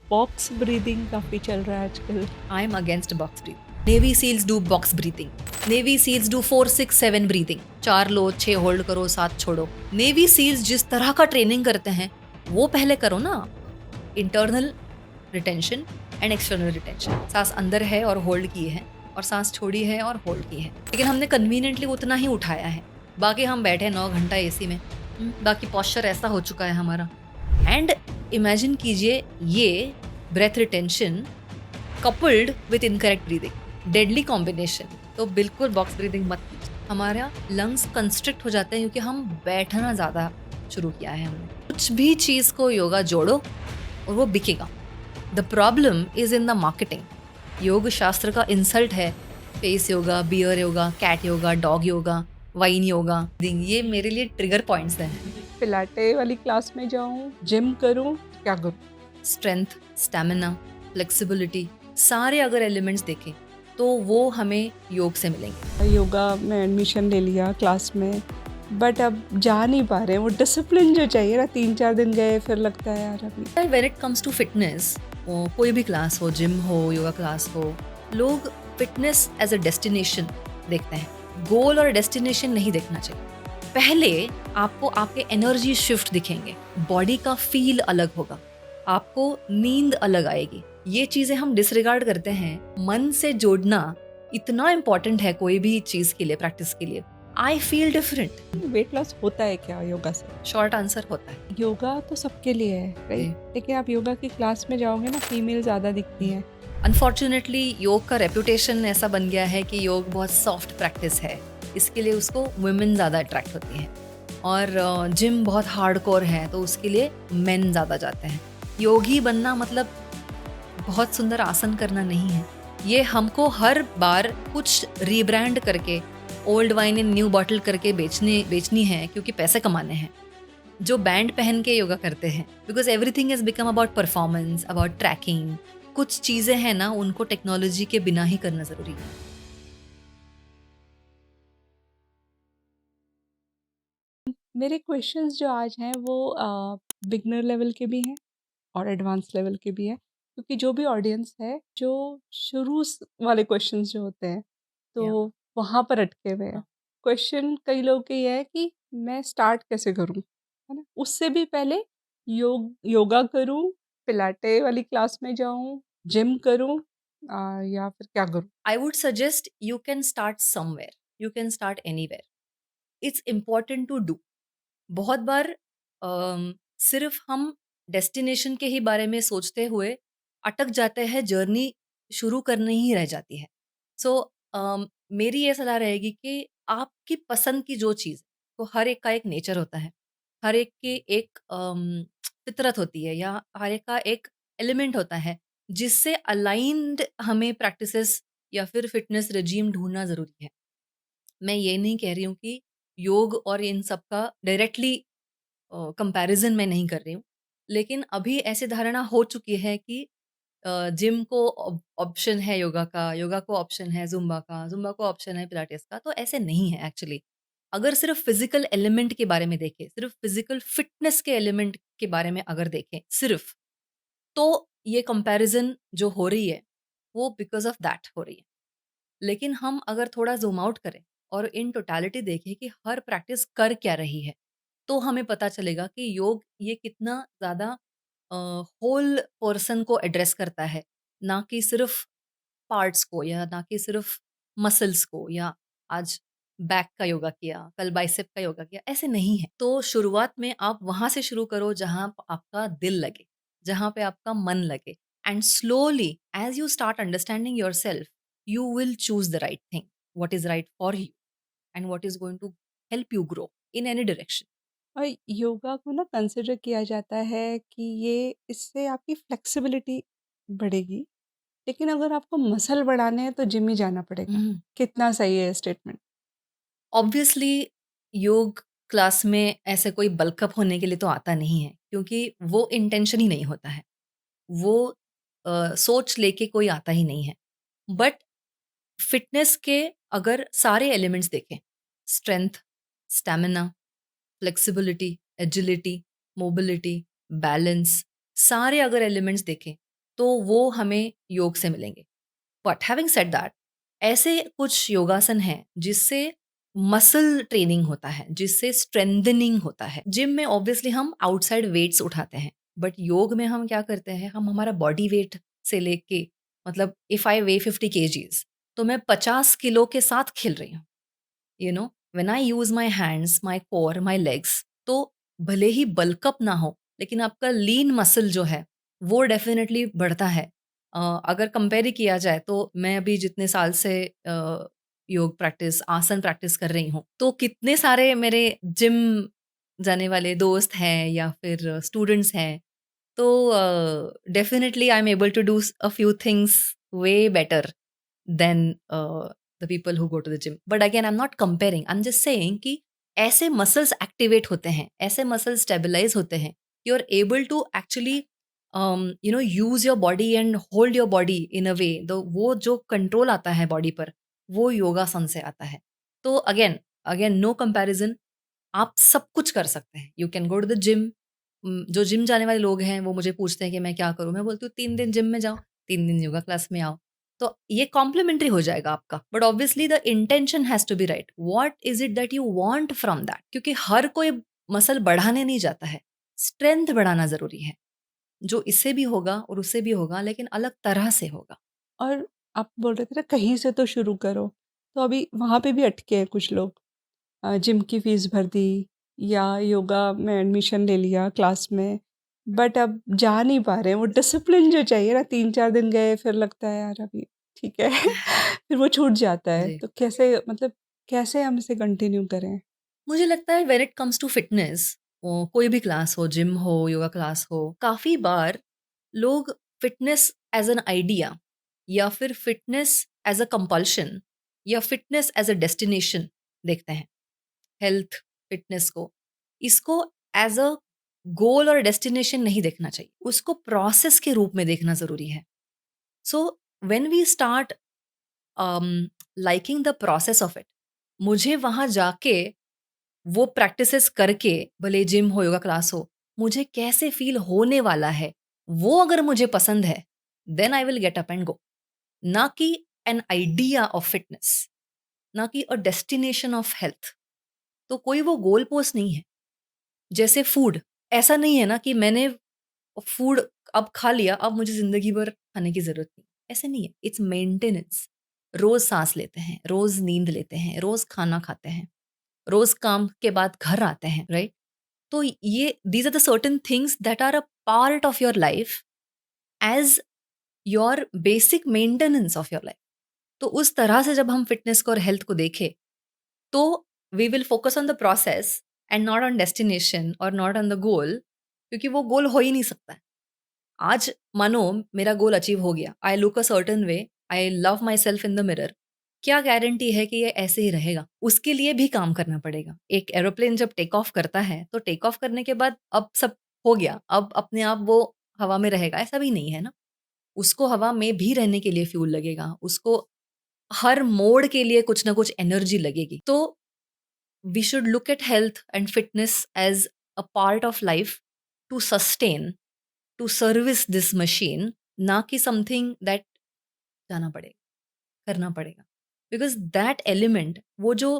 Box breathing काफ़ी चल रहा है आजकल। I am against box breathing. Navy SEALs do box breathing. Navy SEALs do 4-6-7 breathing. 4 low, 6 hold करो, 7 छोड़ो. Navy SEALs जिस तरह का ट्रेनिंग करते हैं वो पहले करो ना. Internal retention and external retention. सांस अंदर है और होल्ड की है और सांस छोड़ी है और होल्ड की है. लेकिन हमने कन्वीनियंटली उतना ही उठाया है. बाकी हम बैठे 9 घंटा एसी में. बाकी पॉस्चर ऐसा हो चुका है हमारा. एंड इमेजिन कीजिए ये breath retention coupled with incorrect breathing, deadly combination. तो बिल्कुल बॉक्स ब्रीदिंग मत कीजिए. हमारा लंग्स कंस्ट्रिक्ट हो जाते हैं क्योंकि हम बैठना ज़्यादा शुरू किया है हमने. कुछ भी चीज़ को योगा जोड़ो और वो बिकेगा. The problem is in the marketing. Yoga शास्त्र का इंसल्ट है. Face yoga, beer yoga, cat yoga, dog yoga, wine yoga. ये मेरे लिए ट्रिगर पॉइंट्स हैं. पिलाटे वाली क्लास में जाऊँ, जिम करूँ, क्या करूँ? स्ट्रेंथ, स्टैमिना, फ्लेक्सिबिलिटी, सारे अगर एलिमेंट्स देखें तो वो हमें योग से मिलेंगे. योगा में एडमिशन ले लिया क्लास में, बट अब जा नहीं पा रहे हैं. वो डिसिप्लिन जो चाहिए ना, 3-4 दिन गए फिर लगता है यार अभी. When it comes to fitness, कोई भी क्लास हो, जिम हो, योगा क्लास हो, लोग फिटनेस एज अ डेस्टिनेशन देखते हैं. गोल और डेस्टिनेशन नहीं देखना चाहिए. पहले आपको आपके एनर्जी शिफ्ट दिखेंगे, बॉडी का फील अलग होगा, आपको नींद अलग आएगी. ये चीजें हम डिसरिगार्ड करते हैं. मन से जोड़ना इतना इम्पोर्टेंट है कोई भी चीज के लिए, प्रैक्टिस के लिए. I feel different. Weight loss होता है क्या योगा से? शॉर्ट आंसर होता है. योगा तो सबके लिए है, राइट? लेकिन आप योगा की क्लास में जाओगे ना, फीमेल ज़्यादा दिखती हैं. अनफॉर्चुनेटली योग का रेपुटेशन ऐसा बन गया है कि योग बहुत सॉफ्ट प्रैक्टिस है, इसके लिए उसको वुमेन ज़्यादा अट्रैक्ट होती हैं. और जिम बहुत हार्डकोर है तो उसके लिए मेन ज़्यादा जाते हैं. योगी बनना मतलब बहुत सुंदर आसन करना नहीं है. ये हमको हर बार कुछ रीब्रांड करके old wine in new bottle करके बेचनी है क्योंकि पैसे कमाने हैं. जो बैंड पहन के योगा करते हैं, because everything is become about performance, about tracking. कुछ चीज़ें हैं ना, उनको टेक्नोलॉजी के बिना ही करना ज़रूरी है. मेरे क्वेश्चंस जो आज हैं वो बिगनर लेवल के भी हैं और एडवांस लेवल के भी हैं, क्योंकि जो भी ऑडियंस है जो वाले क्वेश्चंस जो होते हैं तो Yeah. वहाँ पर अटके हुए हैं. हाँ. क्वेश्चन कई लोगों के ये है कि मैं स्टार्ट कैसे करूँ, है ना? उससे भी पहले योगा करूँ, पिलाटे वाली क्लास में जाऊँ, जिम करूँ, या फिर क्या करूँ? I would suggest you can start somewhere. You can start anywhere. It's important to do. बहुत बार सिर्फ हम डेस्टिनेशन के ही बारे में सोचते हुए अटक जाते हैं, जर्नी शुरू करनी ही रह जाती है. सो मेरी ये सलाह रहेगी कि आपकी पसंद की जो चीज़, तो हर एक का एक नेचर होता है, हर एक की एक फितरत होती है, या हर एक का एक एलिमेंट होता है जिससे अलाइंड हमें प्रैक्टिसेस या फिर फिटनेस रेजीम ढूंढना ज़रूरी है. मैं ये नहीं कह रही हूँ कि योग और इन सब का डायरेक्टली कंपैरिजन मैं नहीं कर रही हूँ. लेकिन अभी ऐसी धारणा हो चुकी है कि जिम को ऑप्शन है योगा का, योगा को ऑप्शन है ज़ुम्बा का, ज़ुम्बा को ऑप्शन है पिलाटेस का. तो ऐसे नहीं है एक्चुअली. अगर सिर्फ फिज़िकल एलिमेंट के बारे में देखें, सिर्फ फिज़िकल फिटनेस के एलिमेंट के बारे में अगर देखें सिर्फ, तो ये कंपैरिजन जो हो रही है, वो बिकॉज़ ऑफ दैट हो रही है. लेकिन हम अगर थोड़ा ज़ूम आउट करें और इन टोटैलिटी देखें कि हर प्रैक्टिस कर क्या रही है, तो हमें पता चलेगा कि योग ये कितना ज़्यादा होल पर्सन को एड्रेस करता है, ना कि सिर्फ पार्ट्स को, या ना कि सिर्फ मसल्स को, या आज बैक का योगा किया, कल बाइसेप का योगा किया, ऐसे नहीं है. तो शुरुआत में आप वहाँ से शुरू करो जहाँ आपका दिल लगे, जहाँ पे आपका मन लगे. And slowly as you start understanding yourself, you will choose the right thing, what is right for you, and what is going to help you grow in any direction. और योगा को ना कंसिडर किया जाता है कि ये इससे आपकी फ्लेक्सिबिलिटी बढ़ेगी, लेकिन अगर आपको मसल बढ़ाने हैं तो जिम ही जाना पड़ेगा. कितना सही है स्टेटमेंट? ऑब्वियसली योग क्लास में ऐसे कोई बल्कअप होने के लिए तो आता नहीं है, क्योंकि वो इंटेंशन ही नहीं होता है. वो सोच लेके कोई आता ही नहीं है. बट फिटनेस के अगर सारे एलिमेंट्स देखें, strength, stamina, flexibility, agility, mobility, balance, सारे अगर एलिमेंट्स देखें, तो वो हमें योग से मिलेंगे। बट हैविंग सेड दैट, ऐसे कुछ योगासन हैं जिससे मसल ट्रेनिंग होता है, जिससे स्ट्रेंथनिंग होता है। जिम में ऑब्वियसली हम आउटसाइड वेट्स उठाते हैं, बट योग में हम क्या करते हैं, हम हमारा बॉडी वेट से लेके, मतलब इफ आई वे 50 केजीज, तो मैं 50 किलो के साथ खेल रही हूँ। You know, when I use my hands, my core, my legs, तो भले ही बल्कअप ना हो, लेकिन आपका लीन मसल जो है वो डेफिनेटली बढ़ता है। अगर कंपेयर ही किया जाए तो मैं अभी जितने साल से योग प्रैक्टिस, आसन प्रैक्टिस कर रही हूँ, तो कितने सारे मेरे जिम जाने वाले दोस्त हैं या फिर स्टूडेंट्स हैं, तो definitely I am able to do a few things way better than the people who go to the gym. But again I am not comparing, I am just saying कि ऐसे मसल्स एक्टिवेट होते हैं, ऐसे muscles stabilize होते हैं, you are able to actually use your body and hold your body in a way, वो जो control आता है बॉडी पर, वो योगासन से आता है। तो अगेन अगेन नो कंपैरिजन, आप सब कुछ कर सकते हैं। You can go to the gym. जो जिम जाने वाले लोग हैं वो मुझे पूछते हैं कि मैं क्या करूँ? मैं बोलती हूँ 3 दिन जिम में जाओ, 3 दिन योगा क्लास में आओ। तो ये कॉम्प्लीमेंट्री हो जाएगा आपका। But obviously the intention has to be right. What is it that you want from that? क्योंकि हर कोई मसल बढ़ाने नहीं जाता है। स्ट्रेंथ बढ़ाना ज़रूरी है। जो इससे भी होगा और उससे भी होगा, लेकिन अलग तरह से होगा। और आप बोल रहे थे ना कहीं से तो शुरू करो, तो अभी वहाँ पे भी अटके हैं कुछ लोग। जिम की फ़ीस भर दी या योगा में एडमिशन ले लिया क्लास में, बट अब जा नहीं पा रहे हैं। वो डिसिप्लिन जो चाहिए ना, 3-4 दिन गए फिर लगता है यार अभी ठीक है फिर वो छूट जाता है। जी। तो कैसे, मतलब कैसे हम इसे कंटिन्यू करें? मुझे लगता है when it comes to fitness, कोई भी क्लास हो, जिम हो, योगा क्लास हो, काफ़ी बार लोग फिटनेस एज़ एन आइडिया या फिर फिटनेस एज़ अ कंपल्शन या फिटनेस एज़ अ डेस्टिनेशन देखते हैं। हेल्थ, फिटनेस को, इसको एज़ अ गोल और डेस्टिनेशन नहीं देखना चाहिए। उसको प्रोसेस के रूप में देखना ज़रूरी है। So when we start liking the process of it, मुझे वहाँ जाके वो प्रैक्टिसेस करके, भले जिम हो, योगा क्लास हो, मुझे कैसे फ़ील होने वाला है, वो अगर मुझे पसंद है, then I will get up and go. ना कि एन आइडिया ऑफ फिटनेस, ना कि अ डेस्टिनेशन ऑफ हेल्थ। तो कोई वो गोल पोस्ट नहीं है। जैसे फूड, ऐसा नहीं है ना कि मैंने फूड अब खा लिया, अब मुझे ज़िंदगी भर खाने की ज़रूरत नहीं। ऐसे नहीं है, इट्स मेंटेनेंस। रोज़ साँस लेते हैं, रोज़ नींद लेते हैं, रोज़ खाना खाते हैं, रोज़ काम के बाद घर आते हैं, राइट? तो ये these are the certain things that are a part of your life as your basic maintenance of your life. तो उस तरह से जब हम फिटनेस को और हेल्थ को देखें, तो we will focus on the process and not on destination और नॉट ऑन द गोल, क्योंकि वो गोल हो ही नहीं सकता है। आज मानो मेरा गोल अचीव हो गया, I look a certain way, I love my self in the mirror, क्या गारंटी है कि ये ऐसे ही रहेगा? उसके लिए भी काम करना पड़ेगा। एक एरोप्लेन जब टेक ऑफ करता है, तो टेक ऑफ करने के बाद अब सब हो गया, अब अपने आप वो हवा में रहेगा, ऐसा भी नहीं है ना। उसको हवा में भी रहने के लिए फ्यूल लगेगा, उसको हर मोड़ के लिए कुछ ना कुछ एनर्जी लगेगी। तो we should look at health and fitness as a part of life to sustain, to service this machine, ना कि समथिंग दैट जाना पड़ेगा, करना पड़ेगा। बिकॉज दैट एलिमेंट, वो जो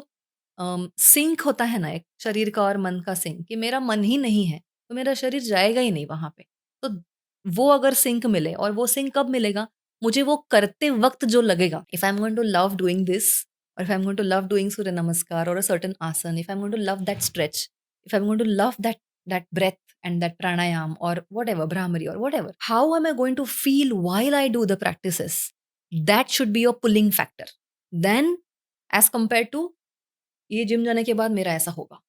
सिंक होता है ना, एक शरीर का और मन का सिंक, कि मेरा मन ही नहीं है तो मेरा शरीर जाएगा ही नहीं वहां पे। तो वो अगर सिंक मिले, और वो सिंक कब मिलेगा, मुझे वो करते वक्त जो लगेगा, if I am going to love doing this, or if I'm going to love doing Surya Namaskar or a certain asan, if I'm going to love that stretch, if I'm going to love that breath and that pranayam or whatever, Brahmari or whatever, how am I going to feel while I do the practices? That should be your pulling factor. Then, as compared to ये gym जाने के बाद मेरा ऐसा होगा।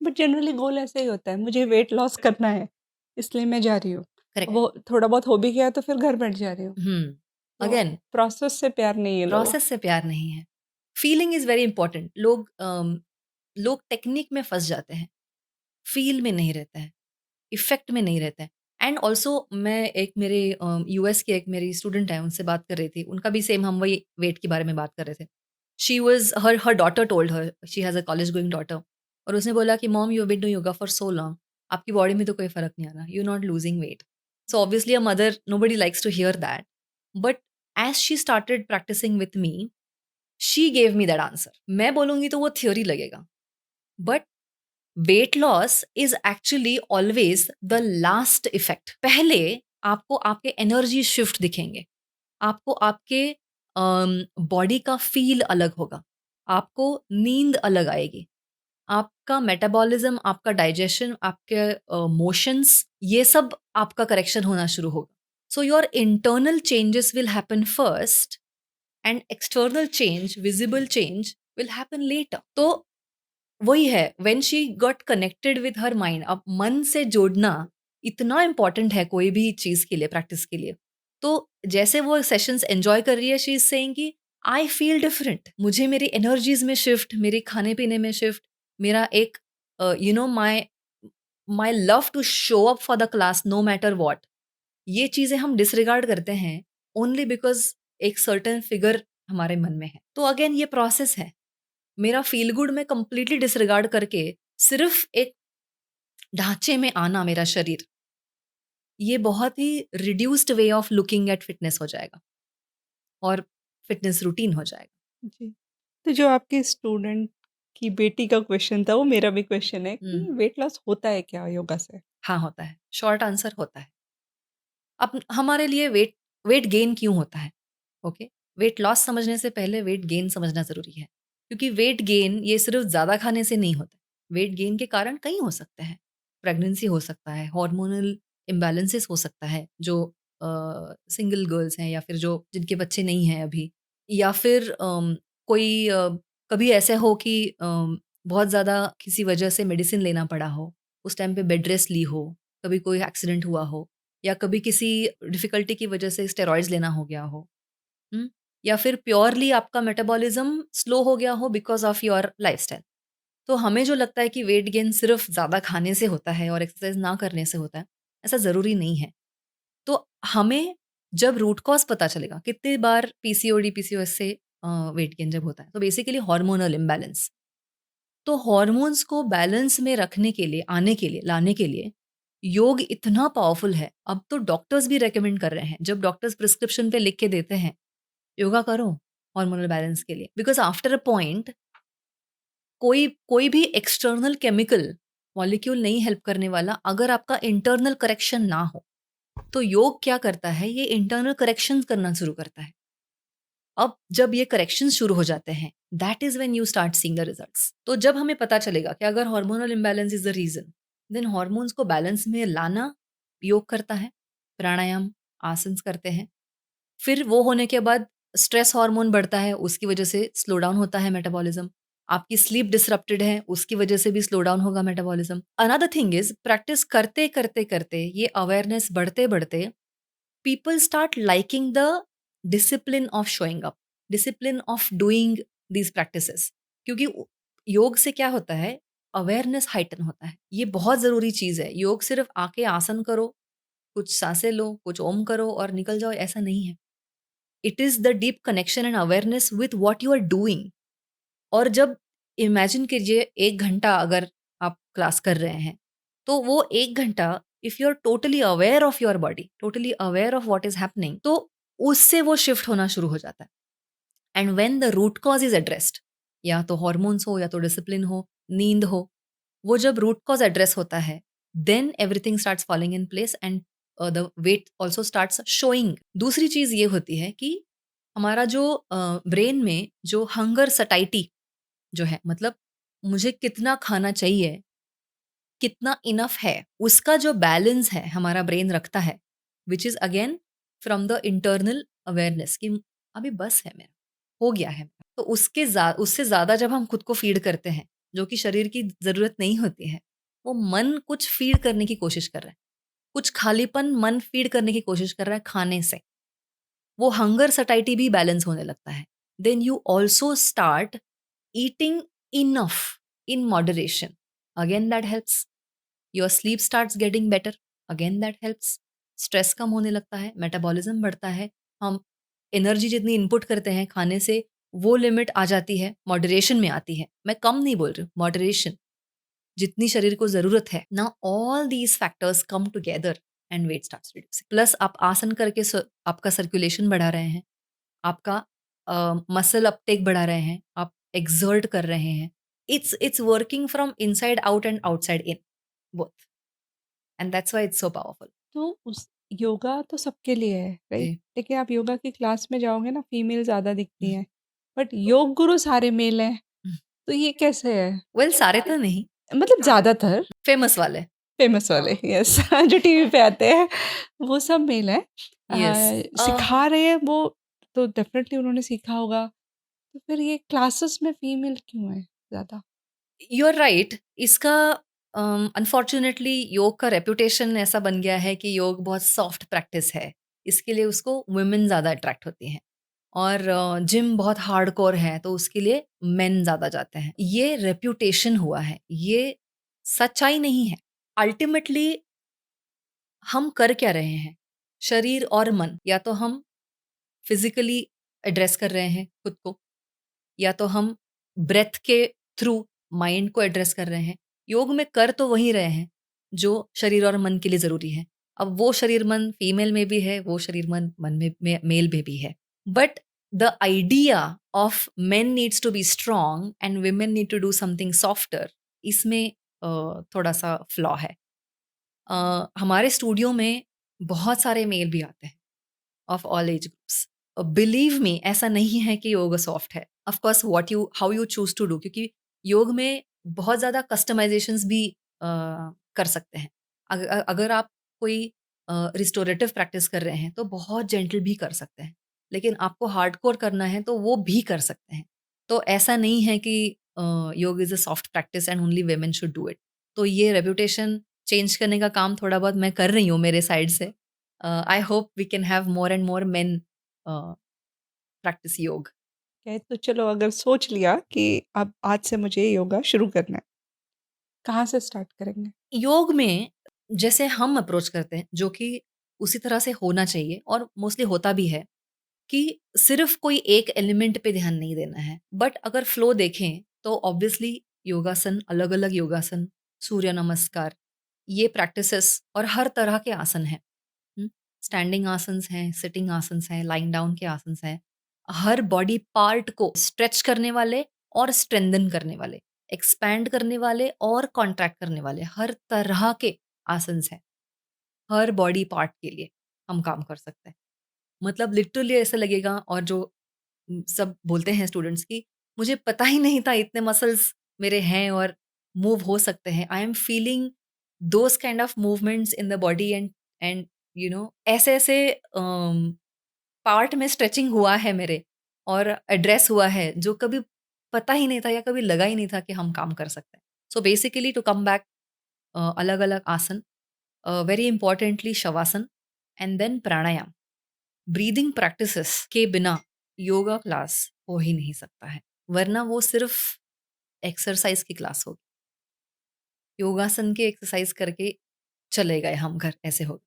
But generally गोल ऐसा ही होता है, मुझे वेट लॉस करना है, इसलिए मैं जा रही हूँ। करेक्ट। वो थोड़ा बहुत हो भी गया तो फिर घर बैठ जा रही हूँ। तो अगेन, प्रोसेस से प्यार नहीं है लोगों प्रोसेस से प्यार नहीं है। Feeling is very important. लोग टेक्निक में फंस जाते हैं, फील में नहीं रहते हैं, इफ़ेक्ट में नहीं रहता है। एंड ऑल्सो मैं एक मेरे यूएस की एक मेरी स्टूडेंट है, उनसे बात कर रही थी, उनका भी सेम, हम वही वेट के बारे में बात कर रहे थे। She was her her daughter told her, she has a college going daughter, और उसने बोला कि mom you have been doing yoga for so long, आपकी बॉडी में तो कोई फ़र्क नहीं आ रहा, you are not losing weight. So obviously a mother, nobody likes to hear that. But as she started practicing with me, she gave me that answer. मैं बोलूँगी तो वो theory लगेगा. But weight loss is actually always the last effect. पहले आपको आपके energy shift दिखेंगे. आपको आपके बॉडी का फील अलग होगा. आपको नींद अलग आएगी. आपका मेटाबॉलिज्म, आपका डाइजेशन, आपके मोशंस, ये सब आपका करेक्शन होना शुरू होगा. So your internal changes will happen first and external change, visible change will happen later. तो वही है, when she got connected with her mind. अब मन से जोड़ना इतना इंपॉर्टेंट है कोई भी चीज के लिए, प्रैक्टिस के लिए. तो जैसे वो सेशंस एंजॉय कर रही है, शी इज सेइंग कि आई फील डिफरेंट. मुझे मेरी एनर्जीज में शिफ्ट, मेरे खाने पीने में शिफ्ट, मेरा एक my my love to show up for the class no matter what. ये चीजें हम डिसरिगार्ड करते हैं ओनली बिकॉज एक सर्टन फिगर हमारे मन में है. तो अगेन ये प्रोसेस है. मेरा फील गुड में कंप्लीटली डिसरिगार्ड करके सिर्फ एक ढांचे में आना मेरा शरीर, ये बहुत ही reduced way of looking at fitness हो जाएगा और फिटनेस रूटीन हो जाएगा. जी। तो जो आपके स्टूडेंट की बेटी का क्वेश्चन था, वो मेरा भी क्वेश्चन है कि वेट लॉस होता है क्या योगा से? हाँ, होता है. शॉर्ट आंसर होता है. अब हमारे लिए वेट वेट गेन क्यों होता है? ओके, वेट लॉस समझने से पहले वेट गेन समझना ज़रूरी है, क्योंकि वेट गेन ये सिर्फ ज़्यादा खाने से नहीं होता. वेट गेन के कारण कई हो सकते हैं. प्रेगनेंसी हो सकता है, हार्मोनल इम्बैलेंसेस हो सकता है, जो सिंगल गर्ल्स हैं या फिर जो जिनके बच्चे नहीं हैं अभी, या फिर कोई कभी ऐसे हो कि बहुत ज़्यादा किसी वजह से मेडिसिन लेना पड़ा हो, उस टाइम पे बेड रेस्ट ली हो, कभी कोई एक्सीडेंट हुआ हो, या कभी किसी डिफ़िकल्टी की वजह से स्टेरॉइड्स लेना हो गया हो. हुँ? या फिर प्योरली आपका मेटाबॉलिज़्म स्लो हो गया हो बिकॉज़ ऑफ योर लाइफ़स्टाइल. तो हमें जो लगता है कि वेट गेन सिर्फ़ ज़्यादा खाने से होता है और एक्सरसाइज़ ना करने से होता है, ऐसा ज़रूरी नहीं है. तो हमें जब रूट कॉज़ पता चलेगा, कितनी बार पीसीओडी, पीसीओएस से वेट गेन जब होता है, तो बेसिकली हार्मोनल इम्बैलेंस. तो हॉर्मोन्स को बैलेंस में रखने के लिए, आने के लिए, लाने के लिए योग इतना पावरफुल है. अब तो डॉक्टर्स भी रेकमेंड कर रहे हैं. जब डॉक्टर्स प्रिस्क्रिप्शन पे लिख के देते हैं, योगा करो हार्मोनल बैलेंस के लिए, बिकॉज़ आफ्टर अ पॉइंट कोई कोई भी एक्सटर्नल केमिकल मॉलिक्यूल नहीं हेल्प करने वाला अगर आपका इंटरनल करेक्शन ना हो. तो योग क्या करता है, ये इंटरनल करेक्शंस करना शुरू करता है. अब जब ये करेक्शंस शुरू हो जाते हैं, that is when you start seeing the results. तो जब हमें पता चलेगा कि अगर hormonal imbalance is the reason, then hormones को बैलेंस में लाना योग करता है, प्राणायाम, आसन्स करते हैं. फिर वो होने के बाद स्ट्रेस हार्मोन बढ़ता है, उसकी वजह से स्लो डाउन होता है मेटाबॉलिज्म. आपकी स्लीप डिसरप्टेड है, उसकी वजह से भी स्लो डाउन होगा metabolism. Another thing is practice करते-करते ये awareness बढ़ते-बढ़ते people start liking the discipline of showing up, discipline of doing these practices. क्योंकि योग से क्या होता है, अवेयरनेस हाइटन होता है. ये बहुत ज़रूरी चीज़ है. योग सिर्फ आके आसन करो, कुछ सांसें लो, कुछ ओम करो और निकल जाओ, ऐसा नहीं है. It is the deep connection and awareness with what you are doing. और जब इमेजिन कीजिए 1 घंटा अगर आप क्लास कर रहे हैं, तो वो 1 घंटा if you are totally aware of your body, totally aware of what is happening, तो उससे वो शिफ्ट होना शुरू हो जाता है. And when the root cause is addressed, या तो हॉर्मोन्स हो या तो डिसिप्लिन हो, नींद हो, वो जब रूट कॉज़ एड्रेस होता है, then everything starts falling in place and the weight also starts showing. दूसरी चीज़ ये होती है कि हमारा जो ब्रेन में जो हंगर सटाइटी जो है, मतलब मुझे कितना खाना चाहिए, कितना इनफ है, उसका जो बैलेंस है हमारा ब्रेन रखता है, which is again from the internal awareness कि अभी बस है मेरा, हो गया है. तो उससे ज़्यादा जब हम खुद को फ़ीड करते हैं, जो कि शरीर की ज़रूरत नहीं होती है, वो मन कुछ फ़ीड करने की कोशिश कर रहा है. कुछ खालीपन मन फ़ीड करने की कोशिश कर रहा है खाने से. वो हंगर सटाइटी भी बैलेंस होने लगता है. Then you also start eating enough in moderation. Again that helps. Your sleep starts getting better. Again that helps. Stress कम होने लगता है, मेटाबॉलिज्म बढ़ता है. हम एनर्जी जितनी इनपुट करते हैं खाने से, वो लिमिट आ जाती है, मॉडरेशन में आती है. मैं कम नहीं बोल रही हूँ, मॉडरेशन जितनी शरीर को ज़रूरत है. Now all these factors come together and weight starts reducing. Plus आप आसन करके आपका सर्कुलेशन बढ़ा रहे हैं, आपका मसल अपटेक बढ़ा रहे हैं, आप एक्सर्ट कर रहे हैं। It's working from inside out and outside in, both, and that's why it's so powerful. तो उस योगा तो सबके लिए है, राइट? जी। लेकिन आप योगा की क्लास में जाओगे ना, फीमेल ज़्यादा दिखती हैं, बट योग गुरु सारे मेल हैं, तो ये कैसे है? वेल सारे तो नहीं, मतलब ज़्यादातर फेमस वाले। फेमस वाले, यस। जो टीवी पे आते हैं, वो सब मेल हैं। यस। सिखा रहे हैं वो, तो डेफ़िनेटली उन्होंने सीखा होगा, तो फिर ये क्लासेस में फीमेल क्यों है ज़्यादा? You are right. इसका अनफॉर्चुनेटली योग का रेपुटेशन ऐसा बन गया है कि योग बहुत सॉफ्ट प्रैक्टिस है, इसके लिए उसको वुमेन ज़्यादा अट्रैक्ट होती हैं। और जिम बहुत हार्डकोर है तो उसके लिए मेन ज़्यादा जाते हैं। ये रेपुटेशन हुआ है, ये सच्चाई नहीं है। अल्टीमेटली हम कर क्या रहे हैं? शरीर और मन, या तो हम फिज़िकली एड्रेस कर रहे हैं खुद को, या तो हम ब्रेथ के थ्रू माइंड को एड्रेस कर रहे हैं। योग में कर तो वही रहे हैं जो शरीर और मन के लिए ज़रूरी है। अब वो शरीर मन फीमेल में भी है, वो शरीर मन में मेल में भी है। But the idea of men needs to be strong and women need to do something softer, इसमें थोड़ा-सा फ्लॉ है। हमारे स्टूडियो में बहुत सारे मेल भी आते हैं of all age groups. Believe me, ऐसा नहीं है कि योग सॉफ्ट है। Of course what you how you choose to do, क्योंकि योग में बहुत ज़्यादा कस्टमाइजेशंस भी कर सकते हैं। अगर आप कोई रिस्टोरेटिव प्रैक्टिस कर रहे हैं तो बहुत जेंटल भी कर सकते हैं, लेकिन आपको हार्डकोर करना है तो वो भी कर सकते हैं। तो ऐसा नहीं है कि योग is a soft practice and only women should do it. तो ये रेपुटेशन चेंज करने का काम थोड़ा बहुत मैं कर रही हूँ मेरे साइड से। I hope we can have more and more men practice योग। क्या तो चलो, अगर सोच लिया कि अब आज से मुझे योगा शुरू करना है, कहाँ से स्टार्ट करेंगे? योग में जैसे हम अप्रोच करते हैं, जो कि उसी तरह से होना चाहिए और मोस्टली होता भी है, कि सिर्फ कोई एक एलिमेंट पे ध्यान नहीं देना है। बट अगर फ्लो देखें तो ऑब्वियसली योगासन, अलग-अलग योगासन, सूर्य नमस्कार, ये प्रैक्टिसेस और हर तरह के आसन हैं। हुँ, स्टैंडिंग आसन्स हैं, सिटिंग आसन्स हैं, लाइंग डाउन के आसन्स हैं। हर बॉडी पार्ट को स्ट्रेच करने वाले और स्ट्रेंथन करने वाले, एक्सपैंड करने वाले और कॉन्ट्रैक्ट करने वाले, हर तरह के आसन्स हैं। हर बॉडी पार्ट के लिए हम काम कर सकते हैं। मतलब लिटरली ऐसा लगेगा, और जो सब बोलते हैं स्टूडेंट्स कि मुझे पता ही नहीं था इतने मसल्स मेरे हैं और मूव हो सकते हैं। I am feeling those kind of movements in the body and ऐसे-ऐसे पार्ट में स्ट्रेचिंग हुआ है मेरे, और एड्रेस हुआ है जो कभी पता ही नहीं था या कभी लगा ही नहीं था कि हम काम कर सकते हैं। So basically to come back, अलग-अलग आसन, very importantly shavasana and then pranayama. Breathing practices के बिना योगा क्लास हो ही नहीं सकता है, वरना वो सिर्फ एक्सरसाइज की क्लास होगी। योगासन के एक्सरसाइज करके चले गए हम घर, ऐसे हो।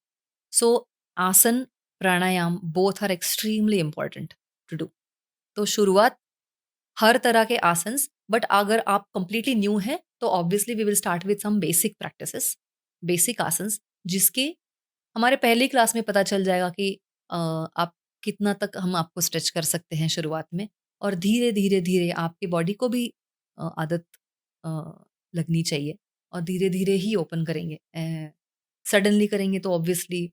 सो आसन, प्राणायाम both are extremely important to do. तो शुरुआत हर तरह के आसन्स, बट अगर आप कंप्लीटली न्यू हैं तो obviously we will start with some basic practices, basic asanas, जिसके हमारे पहली क्लास में पता चल जाएगा कि आप कितना तक हम आपको स्ट्रेच कर सकते हैं शुरुआत में, और धीरे धीरे धीरे आपकी बॉडी को भी आदत अ, लगनी चाहिए, और धीरे धीरे ही ओपन करेंगे। सडनली करेंगे तो ऑब्वियसली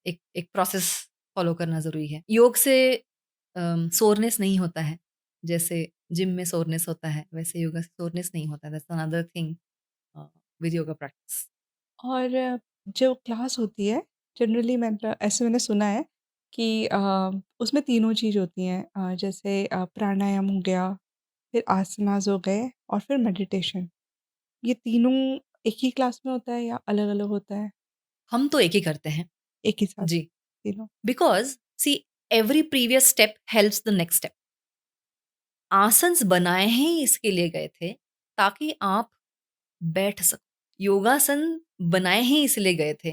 एक एक प्रोसेस फॉलो करना ज़रूरी है। योग से सोरनेस नहीं होता है, जैसे जिम में सोरनेस होता है, वैसे योगा से सोरनेस नहीं होता है। That's another thing with yoga practice. और जो क्लास होती है, जनरली मतलब ऐसे मैंने सुना है कि उसमें तीनों चीज़ होती हैं, जैसे प्राणायाम हो गया, फिर आसनास हो गए और फिर मेडिटेशन। ये तीनों एक ही क्लास में होता है या अलग-अलग होता है? हम तो एक ही करते हैं। एक ही साथ जी, तीनों? Because see every previous step helps the next step. Asanas बनाए ही इसके लिए गए थे ताकि आप बैठ सको। योगासन बनाए ही इसलिए गए थे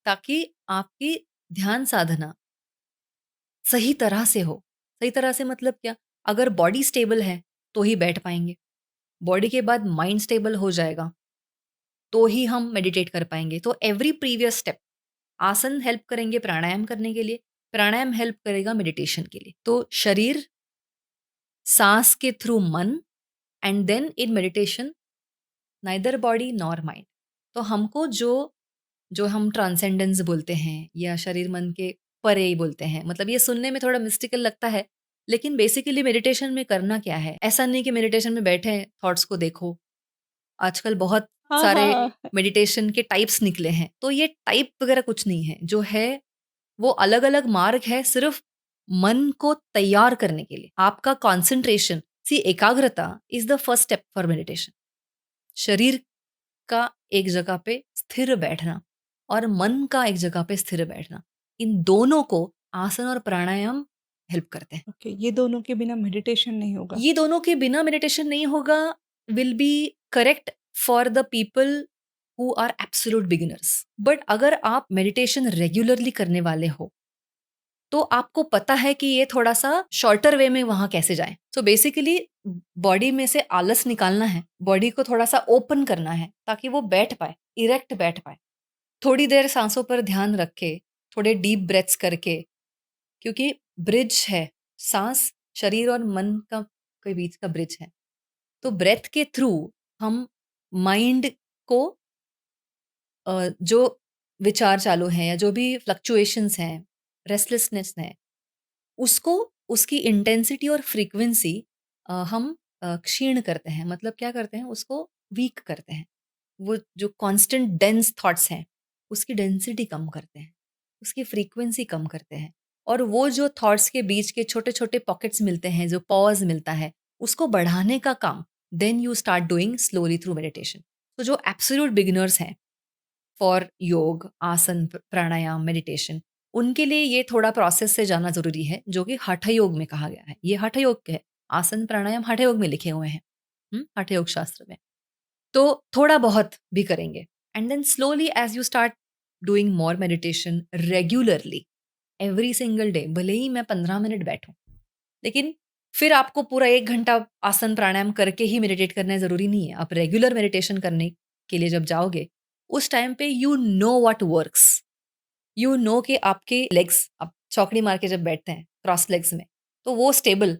ताकि आपकी ध्यान साधना सही तरह से हो। सही तरह से मतलब क्या? अगर बॉडी स्टेबल है तो ही बैठ पाएँगे। बॉडी के बाद माइंड स्टेबल हो जाएगा तो ही हम मेडिटेट कर पाएँगे। तो एवरी प्रीवियस स्टेप आसन हेल्प करेंगे प्राणायाम करने के लिए, प्राणायाम हेल्प करेगा मेडिटेशन के लिए। तो शरीर, सांस के थ्रू मन, and then in meditation neither body nor mind. तो हमको जो जो हम ट्रांसेंडेंस बोलते हैं या शरीर मन के परे बोलते हैं, मतलब ये सुनने में थोड़ा मिस्टिकल लगता है, लेकिन बेसिकली मेडिटेशन में करना क्या है? ऐसा नहीं कि मेडिटेशन में बैठे थॉट्स को देखो। आजकल बहुत हाँ, सारे हाँ। मेडिटेशन के टाइप्स निकले हैं, तो ये टाइप वगैरह कुछ नहीं है। जो है वो अलग अलग मार्ग है, सिर्फ मन को तैयार करने के लिए। आपका कॉन्सेंट्रेशन, सी एकाग्रता is the first step for meditation. शरीर का एक जगह पे स्थिर बैठना और मन का एक जगह पे स्थिर बैठना, इन दोनों को आसन और प्राणायाम हेल्प करते हैं। ओके, ये दोनों के बिना मेडिटेशन नहीं होगा। ये दोनों के बिना मेडिटेशन नहीं होगा, will be correct for the people who are absolute beginners. But अगर आप मेडिटेशन रेगुलरली करने वाले हो, तो आपको पता है कि ये थोड़ा सा शॉर्टर वे में वहां कैसे जाए। सो बेसिकली बॉडी में से आलस निकालना है, बॉडी को थोड़ा सा ओपन करना है ताकि वो बैठ पाए, इरेक्ट बैठ पाए। थोड़ी देर सांसों पर ध्यान रखे, थोड़े डीप ब्रेथ्स करके, क्योंकि ब्रिज है सांस, शरीर और मन का के बीच का ब्रिज है। तो ब्रेथ के थ्रू हम माइंड को जो विचार चालू हैं या जो भी फ्लक्चुएशंस हैं, रेस्टलेसनेस है, उसको, उसकी इंटेंसिटी और फ्रीक्वेंसी हम क्षीण करते हैं। मतलब क्या करते हैं, उसको वीक करते हैं। वो जो कांस्टेंट डेंस थॉट्स हैं, उसकी डेंसिटी कम करते हैं, उसकी फ्रीक्वेंसी कम करते हैं। और वो जो थॉट्स के बीच के छोटे छोटे पॉकेट्स मिलते हैं, जो पॉज मिलता है, उसको बढ़ाने का काम then you start doing slowly through meditation. तो जो एब्सोल्यूट बिगिनर्स हैं फॉर योग, आसन, प्राणायाम, मेडिटेशन, उनके लिए ये थोड़ा प्रोसेस से जाना ज़रूरी है, जो कि हठ योग में कहा गया है। ये हठ योग है, आसन, प्राणायाम हठ योग में लिखे हुए हैं, हठ योग शास्त्र में। तो थोड़ा बहुत भी करेंगे, and then slowly as you start doing more meditation regularly, every single day, भले ही मैं 15 मिनट बैठूँ, लेकिन फिर आपको पूरा 1 घंटा आसन प्राणायाम करके ही मेडिटेट करना ज़रूरी नहीं है। आप रेगुलर मेडिटेशन करने के लिए जब जाओगे, उस टाइम पे you know what works. You know कि आपके लेग्स, आप चौकड़ी मार के जब बैठते हैं क्रॉस लेग्स में, तो वो स्टेबल,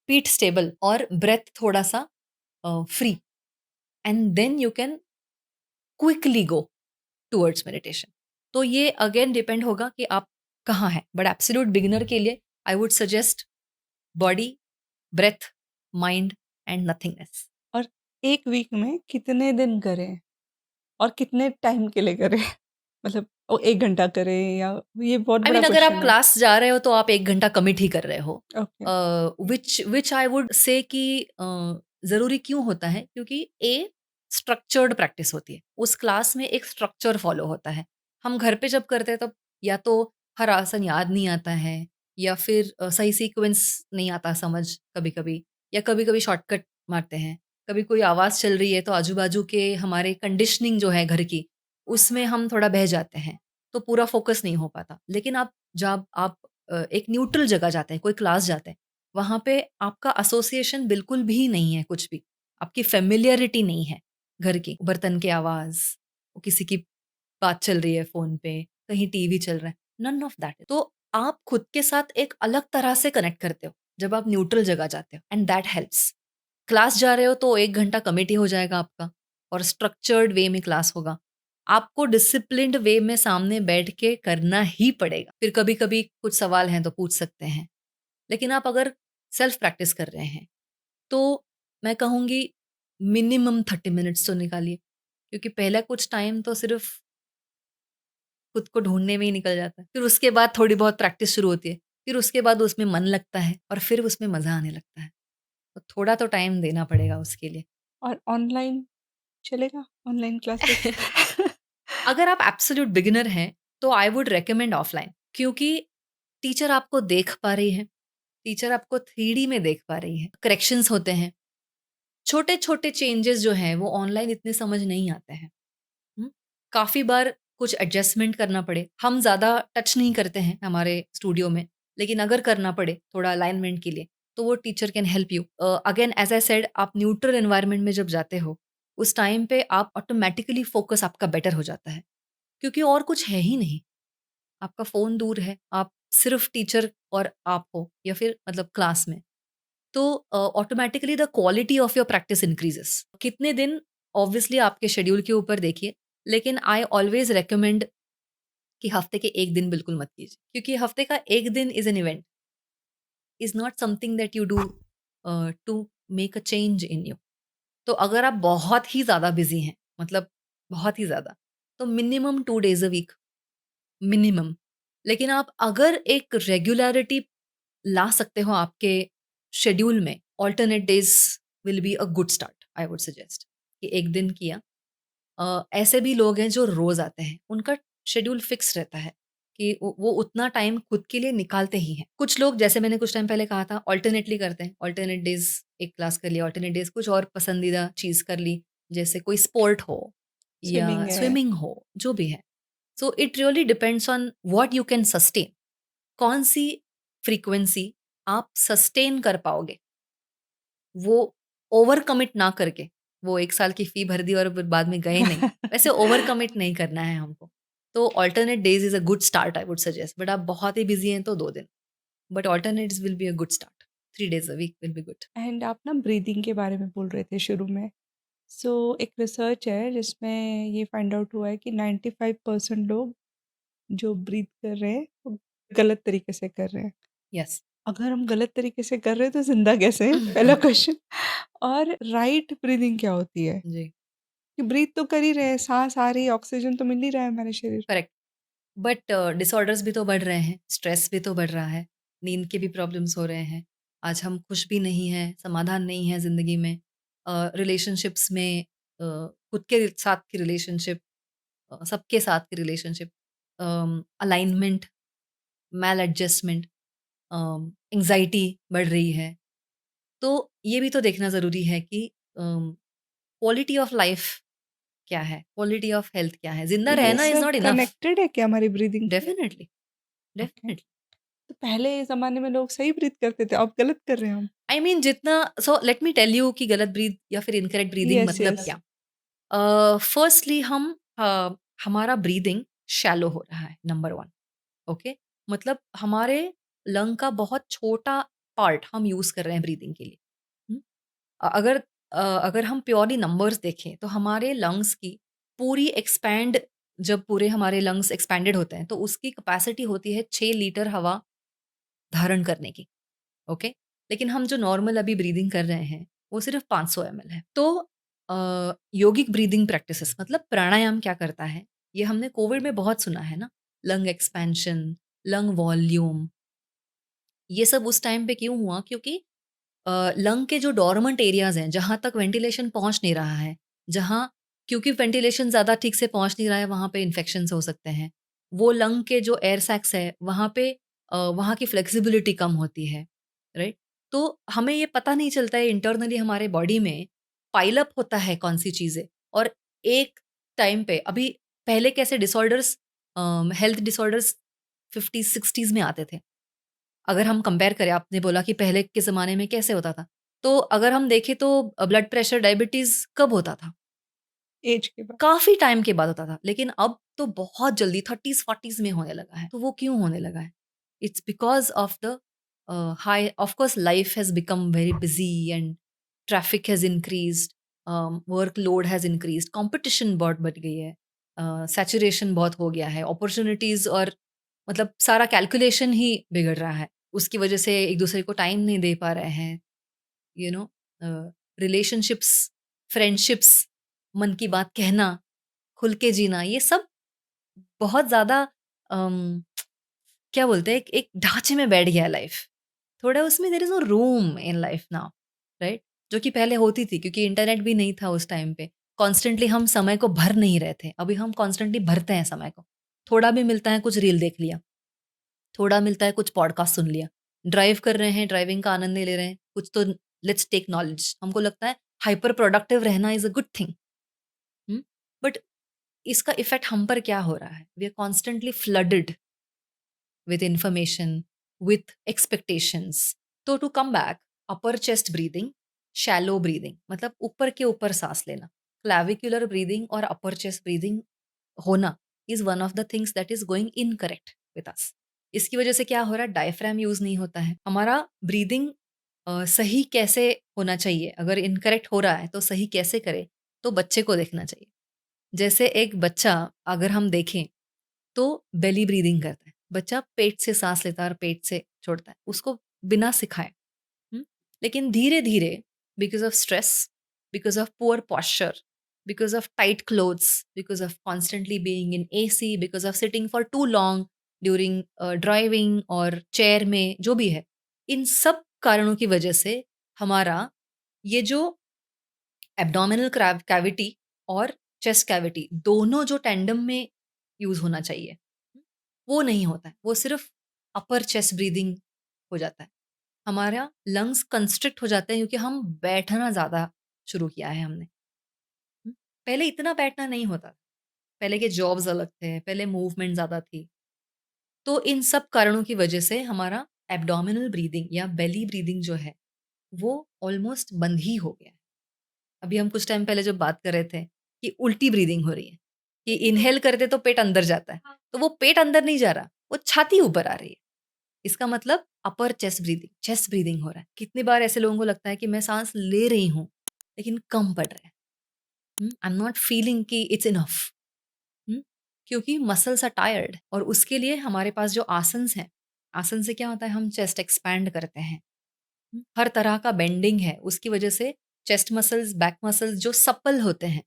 पीठ स्टेबल और ब्रेथ थोड़ा-सा free, and then you can quickly go towards meditation. तो ये अगेन डिपेंड होगा कि आप कहाँ हैं, बट एब्सोल्यूट बिगिनर के लिए I would suggest body, breath, mind and nothingness. और 1 वीक में कितने दिन करें और कितने टाइम के लिए करें? मतलब 1 घंटा करें या ये बहुत आई बड़ा मीन अगर आप क्वेश्चन है। क्लास जा रहे हो तो आप 1 घंटा कमिट ही कर रहे हो। Okay. Which I would say कि ज़रूरी क्यों होता है? क्योंकि स्ट्रक्चर्ड प्रैक्टिस होती है। उस क्लास में एक स्ट्रक्चर फ़ॉलो होता है। हम घर पे जब करते हैं तब या तो हर आसन याद नहीं आता है, या फिर सही सीक्वेंस नहीं आता समझ कभी-कभी, या कभी-कभी शॉर्टकट मारते हैं। कभी कोई आवाज़ चल रही है तो आजू-बाजू के हमारे कंडीशनिंग जो है घर की, उसमें हम थोड़ा बह जाते हैं। तो पूरा फ़ोकस नहीं हो पाता। लेकिन आप जब आप एक न्यूट्रल जगह जाते हैं, कोई क्लास जाते हैं, वहाँ पे आपका एसोसिएशन बिल्कुल भी नहीं है कुछ भी। आपकी फ़ैमिलियरिटी नहीं है घर की, बर्तन की आवाज़, किसी की बात चल रही है फ़ोन पे, कहीं टीवी चल रहा है, नन ऑफ दैट। तो आप खुद के साथ एक अलग तरह से कनेक्ट करते हो, जब आप न्यूट्रल जगह जाते हो, एंड दैट हेल्प्स। क्लास जा रहे हो तो 1 घंटा कमिट ही हो जाएगा आपका, और स्ट्रक्चर्ड वे में क्लास होगा। आपको डिसिप्लिन्ड वे में सामने बैठ के करना ही पड़ेगा। फिर कभी-कभी कुछ सवाल हैं तो पूछ सकते हैं। लेकिन आप अगर सेल्फ प्रैक्टिस कर रहे हैं, तो मैं कहूँगी मिनिमम 30 मिनट्स तो निकालिए। क्योंकि पहला कुछ टाइम तो सिर्फ़ खुद को ढूँढने में ही निकल जाता है। फिर उसके बाद थोड़ी बहुत प्रैक्टिस शुरू होती है। फिर उसके बाद उसमें मन लगता है और फिर उसमें मज़ा आने लगता है। तो थोड़ा तो टाइम देना पड़ेगा उसके लिए। और ऑनलाइन चलेगा? Online classes? अगर आप एब्सोल्यूट बिगिनर हैं, तो आई वुड रिकमेंड ऑफलाइन, क्योंकि टीचर आपको देख पा रही है, टीचर आपको 3D में देख पा रही है, करेक्शंस होते हैं। छोटे-छोटे चेंजेस जो हैं, वो ऑनलाइन इतने समझ नहीं आते हैं। हुँ? काफ़ी बार कुछ एडजस्टमेंट करना पड़े, हम ज़्यादा टच नहीं करते हैं हमारे स्टूडियो में, लेकिन अगर करना पड़े थोड़ा अलाइनमेंट के लिए, तो वो teacher can help you. Again as I said, आप न्यूट्रल एनवायरनमेंट में जब जाते हो, उस टाइम पे आप ऑटोमैटिकली फ़ोकस आपका बेटर हो जाता है, क्योंकि और कुछ है ही नहीं। आपका फ़ोन दूर है, आप सिर्फ़ टीचर और आप हो या फिर मतलब क्लास में, तो automatically the quality of your practice increases. कितने दिन ऑब्वियसली आपके शेड्यूल के ऊपर देखिए, लेकिन आई ऑलवेज़ रिकमेंड कि हफ़्ते के 1 दिन बिल्कुल मत कीजिए, क्योंकि हफ़्ते का 1 दिन is an event, is not something that you do to make a change in you. तो अगर आप बहुत ही ज़्यादा बिज़ी हैं, मतलब बहुत ही ज़्यादा, तो minimum 2 days a week, minimum. लेकिन आप अगर एक रेगुलैरिटी ला सकते हो आपके शेड्यूल में, alternate days will be a good start, I would suggest कि 1 दिन किया। ऐसे भी लोग हैं जो रोज़ आते हैं, उनका शेड्यूल फिक्स रहता है कि वो उतना टाइम खुद के लिए निकालते ही हैं। कुछ लोग जैसे मैंने कुछ टाइम पहले कहा था अल्टरनेटली करते हैं, अल्टरनेट डेज़ एक क्लास कर लिया, अल्टरनेट डेज़ कुछ और पसंदीदा चीज़ कर ली, जैसे कोई स्पोर्ट हो या स्विमिंग है। स्विमिंग हो, जो भी है। So it really depends on what you can sustain, कौन-सी फ्रीक्वेंसी आप सस्टेन कर पाओगे। वो ओवर कमिट ना करके, वो 1 साल की फ़ी भर दी और फिर बाद में गए नहीं, वैसे ओवर कमिट नहीं करना है हमको। तो alternate days is a good start I would suggest, but आप बहुत ही बिज़ी हैं तो 2 दिन, but alternates will be a good start, 3 days a week will be good. And आप ना ब्रीदिंग के बारे में बोल रहे थे शुरू में। सो एक रिसर्च है जिसमें ये फाइंड आउट हुआ है कि 95% लोग जो ब्रीथ कर रहे हैं वो गलत तरीके से कर रहे हैं। यस। अगर हम गलत तरीके से कर रहे हैं तो ज़िंदा कैसे हैं? पहला क्वेश्चन। और राइट ब्रीथिंग क्या होती है? जी, कि ब्रीथ तो कर ही रहे हैं, साँस आ रही है, ऑक्सीजन तो मिल ही रहा है हमारे शरीर को। करेक्ट। बट डिसऑर्डर्स भी तो बढ़ रहे हैं, स्ट्रेस भी तो बढ़ रहा है, नींद के भी प्रॉब्लम्स हो रहे हैं। आज हम खुश भी नहीं हैं, समाधान नहीं है ज़िंदगी में। रिलेशनशिप्स में खुद के साथ की रिलेशनशिप, सबके साथ की रिलेशनशिप, अलाइनमेंट, मैल एडजस्टमेंट, एंग्ज़ायटी बढ़ रही है। तो ये भी तो देखना ज़रूरी है कि क्वालिटी ऑफ लाइफ़ क्या है? क्वालिटी ऑफ हेल्थ क्या है? तो ज़िंदा ये रहना इज़ सब नॉट इनफ। कनेक्टेड है क्या हमारी ब्रीथिंग से? Definitely, okay. डेफ़िनिटली। तो पहले ज़माने में लोग सही ब्रीथ करते थे, अब गलत कर रहे हैं हम। आई मीन जितना, so let me tell you कि गलत ब्रीथ या फिर इनकरेक्ट ब्रीदिंग यस, मतलब यस। क्या? फर्स्टली हमारा ब्रीदिंग शैलो हो रहा है, नंबर 1। ओके? मतलब हमारे लंग का बहुत छोटा पार्ट हम यूज़ कर रहे हैं ब्रीदिंग के लिए। हुँ? अगर हम प्योरली नंबर्स देखें तो हमारे लंग्स की पूरी एक्सपैंड, जब पूरे हमारे लंग्स एक्सपैंडेड होते हैं तो उसकी कैपेसिटी होती है 6 लीटर हवा धारण करने की। ओके? लेकिन हम जो नॉर्मल अभी ब्रीदिंग कर रहे हैं, वो सिर्फ़ 500 एमएल है। तो योगिक ब्रीदिंग प्रैक्टिसेस मतलब प्राणायाम क्या करता है, ये हमने कोविड में बहुत सुना है ना, लंग एक्सपेंशन, लंग वॉल्यूम, ये सब उस टाइम पे क्यों हुआ? क्योंकि लंग के जो डोरमेंट एरियाज़ हैं, जहाँ तक वेंटिलेशन पहुँच नहीं रहा है, जहाँ, क्योंकि वेंटिलेशन ज़्यादा ठीक से पहुँच नहीं रहा है, वहाँ पे इन्फेक्शंस हो सकते हैं। वो लंग के जो एयर सैक्स है, वहाँ पे वहाँ की फ्लेक्सिबिलिटी कम होती है, राइट? तो हमें ये पता नहीं चलता है इंटरनली हमारे बॉडी में पाइल अप होता है कौन-सी चीज़ें, और एक टाइम पे अभी, पहले कैसे डिसऑर्डर्स, हेल्थ डिसऑर्डर्स 50-60s में आते थे। अगर हम कंपेयर करें, आपने बोला कि पहले के ज़माने में कैसे होता था। तो अगर हम देखें तो ब्लड प्रेशर, डायबिटीज़ कब होता था? ऐज के बाद। काफ़ी टाइम के बाद होता था। लेकिन अब तो बहुत जल्दी 30s-40s में होने लगा है। तो वो क्यों होने लगा है? It's because of the high, of course life has become very busy and traffic has increased, workload has increased, competition बहुत बढ़ गई है, सैचुरेशन बहुत हो गया है, अपॉर्च्युनिटीज़, और मतलब सारा कैलकुलेशन ही बिगड़ रहा है। उसकी वजह से एक-दूसरे को टाइम नहीं दे पा रहे हैं, यू नो, रिलेशनशिप्स, फ्रेंडशिप्स, मन की बात कहना, खुल के जीना, ये सब बहुत ज़्यादा अम, क्या बोलते हैं, एक एक ढाँचे में बैठ गया है लाइफ़। थोड़ा उसमें there is no room in life now, right? जो कि पहले होती थी, क्योंकि इंटरनेट भी नहीं था उस टाइम पे। कॉन्स्टेंटली हम समय को भर नहीं रहे थे। अभी हम कॉन्स्टेंटली भरते हैं समय को। थोड़ा भी मिलता है, कुछ रील देख लिया। थोड़ा मिलता है, कुछ पॉडकास्ट सुन लिया। ड्राइव कर रहे हैं, ड्राइविंग का आनंद नहीं ले रहे हैं, कुछ तो लेट्स टेक नॉलेज। हमको लगता है हाइपर प्रोडक्टिव रहना इज़ अ गुड थिंग। हुँ? बट इसका इफ़ेक्ट हम पर क्या हो रहा है? We are constantly flooded with information, with expectations. तो to come back, upper chest breathing, shallow breathing मतलब ऊपर के ऊपर साँस लेना। क्लैविक्युलर ब्रीथिंग और अपर चेस्ट ब्रीथिंग होना is one of the things that is going incorrect. With us. इसकी वजह से क्या हो रहा है, डायफ्राम यूज़ नहीं होता है। हमारा ब्रीदिंग सही कैसे होना चाहिए, अगर इनकरेक्ट हो रहा है तो सही कैसे करें, तो बच्चे को देखना चाहिए। जैसे एक बच्चा अगर हम देखें तो बेली ब्रीदिंग करता है। बच्चा पेट से साँस लेता है और पेट से छोड़ता है, उसको बिना सिखाए। हुँ? लेकिन धीरे-धीरे because of stress, because of poor posture, because of tight clothes, because of constantly being in AC, because of sitting for too long during driving और चेयर में जो भी है, इन सब कारणों की वजह से हमारा ये जो एब्डोमिनल कैविटी और चेस्ट कैविटी दोनों जो टैंडम में यूज़ होना चाहिए, वो नहीं होता है। वो सिर्फ़ अपर चेस्ट ब्रीथिंग हो जाता है। हमारा लंग्स कंस्ट्रिक्ट हो जाते हैं क्योंकि हम बैठना ज़्यादा शुरू किया है हमने। हुँ, पहले इतना बैठना नहीं होता था। पहले के जॉब्स अलग थे, पहले मूवमेंट ज़्यादा थी। तो इन सब कारणों की वजह से हमारा एब्डोमिनल ब्रीथिंग या बेली ब्रीथिंग जो है, वो ऑलमोस्ट बंद ही हो गया है। अभी हम कुछ टाइम पहले जब बात कर रहे थे कि उल्टी ब्रीदिंग हो रही है, कि इन्हेल करते तो पेट अंदर जाता है, तो वो पेट अंदर नहीं जा रहा, वो छाती ऊपर आ रही है। इसका मतलब अपर चेस्ट ब्रीदिंग हो रहा है। कितनी बार ऐसे लोगों को लगता है कि मैं सांस ले रही हूँ, लेकिन कम पड़ रहा है। आई एम नॉट फीलिंग कि इट्स इनफ। क्योंकि मसल्स आर टायर्ड, और उसके लिए हमारे पास जो आसन्स हैं, आसन से क्या होता है, हम चेस्ट एक्सपैंड करते हैं। हर तरह का बेंडिंग है, उसकी वजह से चेस्ट मसल्स, बैक मसल्स जो सप्पल होते हैं,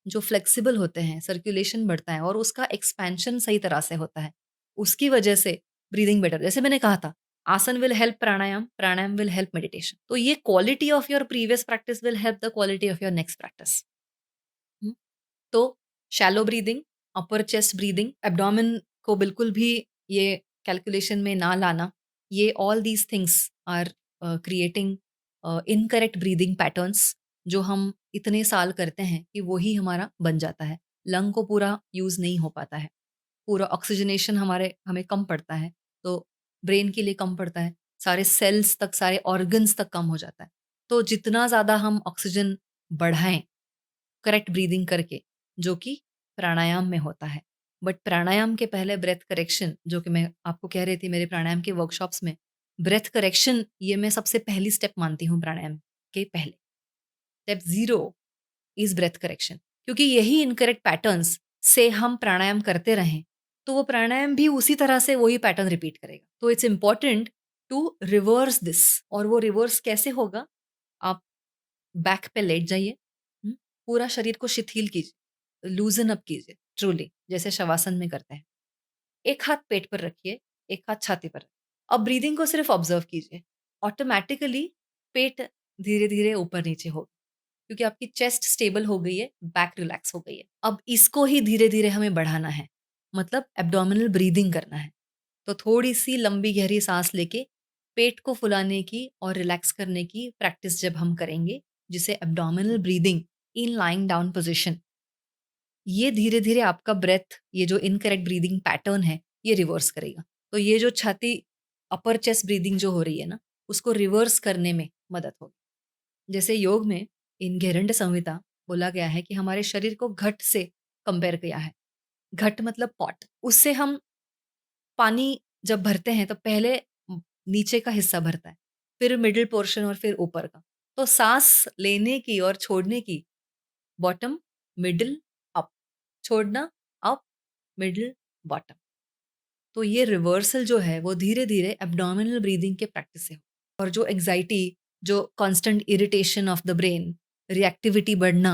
जो फ्लेक्सिबल होते हैं, सर्कुलेशन बढ़ता है और उसका एक्सपेंशन सही तरह से होता है। उसकी वजह से ब्रीदिंग बेटर, जैसे मैंने कहा था, आसन विल हेल्प प्राणायाम, प्राणायाम विल हेल्प मेडिटेशन। तो ये quality of your previous practice will help the quality of your next practice. तो shallow breathing, upper chest breathing, abdomen को बिल्कुल भी ये कैलकुलेशन में ना लाना, ये all these things are creating incorrect breathing patterns, जो हम इतने साल करते हैं कि वही हमारा बन जाता है। लंग को पूरा यूज़ नहीं हो पाता है, पूरा ऑक्सीजनेशन हमें कम पड़ता है, तो ब्रेन के लिए कम पड़ता है, सारे सेल्स तक, सारे ऑर्गन्स तक कम हो जाता है। तो जितना ज़्यादा हम ऑक्सीजन बढ़ाएँ करेक्ट ब्रीदिंग करके, जो कि प्राणायाम में होता है। बट प्राणायाम के पहले ब्रेथ करेक्शन, जो कि मैं आपको कह रही थी मेरे प्राणायाम के वर्कशॉप्स में, ब्रेथ करेक्शन ये मैं सबसे पहली स्टेप मानती हूँ प्राणायाम के पहले। स्टेप 0 इज़ ब्रेथ करेक्शन, क्योंकि यही इनकरेक्ट पैटर्न्स से हम प्राणायाम करते रहें, तो वो प्राणायाम भी उसी तरह से वही पैटर्न रिपीट करेगा। तो it's important to reverse this, और वो रिवर्स कैसे होगा? आप बैक पे लेट जाइए, पूरा शरीर को शिथिल कीजिए, लूज़न अप कीजिए ट्रूली, जैसे शवासन में करते हैं। एक हाथ पेट पर रखिए, एक हाथ छाती पर। अब ब्रीदिंग को सिर्फ़ ऑब्ज़र्व कीजिए। ऑटोमैटिकली पेट धीरे-धीरे ऊपर-नीचे होगा, क्योंकि आपकी चेस्ट स्टेबल हो गई है, बैक रिलैक्स हो गई है। अब इसको ही धीरे-धीरे हमें बढ़ाना है, मतलब एब्डोमिनल ब्रीदिंग करना है। तो थोड़ी-सी लंबी गहरी साँस लेके पेट को फुलाने की और रिलैक्स करने की प्रैक्टिस जब हम करेंगे, जिसे abdominal breathing in lying down position, ये धीरे-धीरे आपका ब्रेथ, ये जो इनकरेक्ट ब्रीदिंग पैटर्न है, ये रिवर्स करेगा। तो ये जो छाती, अपर चेस्ट ब्रीदिंग जो हो रही है ना, उसको रिवर्स करने में मदद होगी। जैसे योग में इन घेरंड संहिता बोला गया है कि हमारे शरीर को घट से कंपेयर किया है। घट मतलब पॉट। उससे हम पानी जब भरते हैं तो पहले नीचे का हिस्सा भरता है, फिर मिडल पोर्शन और फिर ऊपर का। तो साँस लेने की और छोड़ने की बॉटम, मिडल, अप, छोड़ना अप, मिडल, बॉटम। तो ये रिवर्सल जो है वो धीरे-धीरे एब्डोमिनल ब्रीथिंग के प्रैक्टिस से हो। और जो एंग्ज़ायटी, जो constant irritation of the brain, reactivity बढ़ना,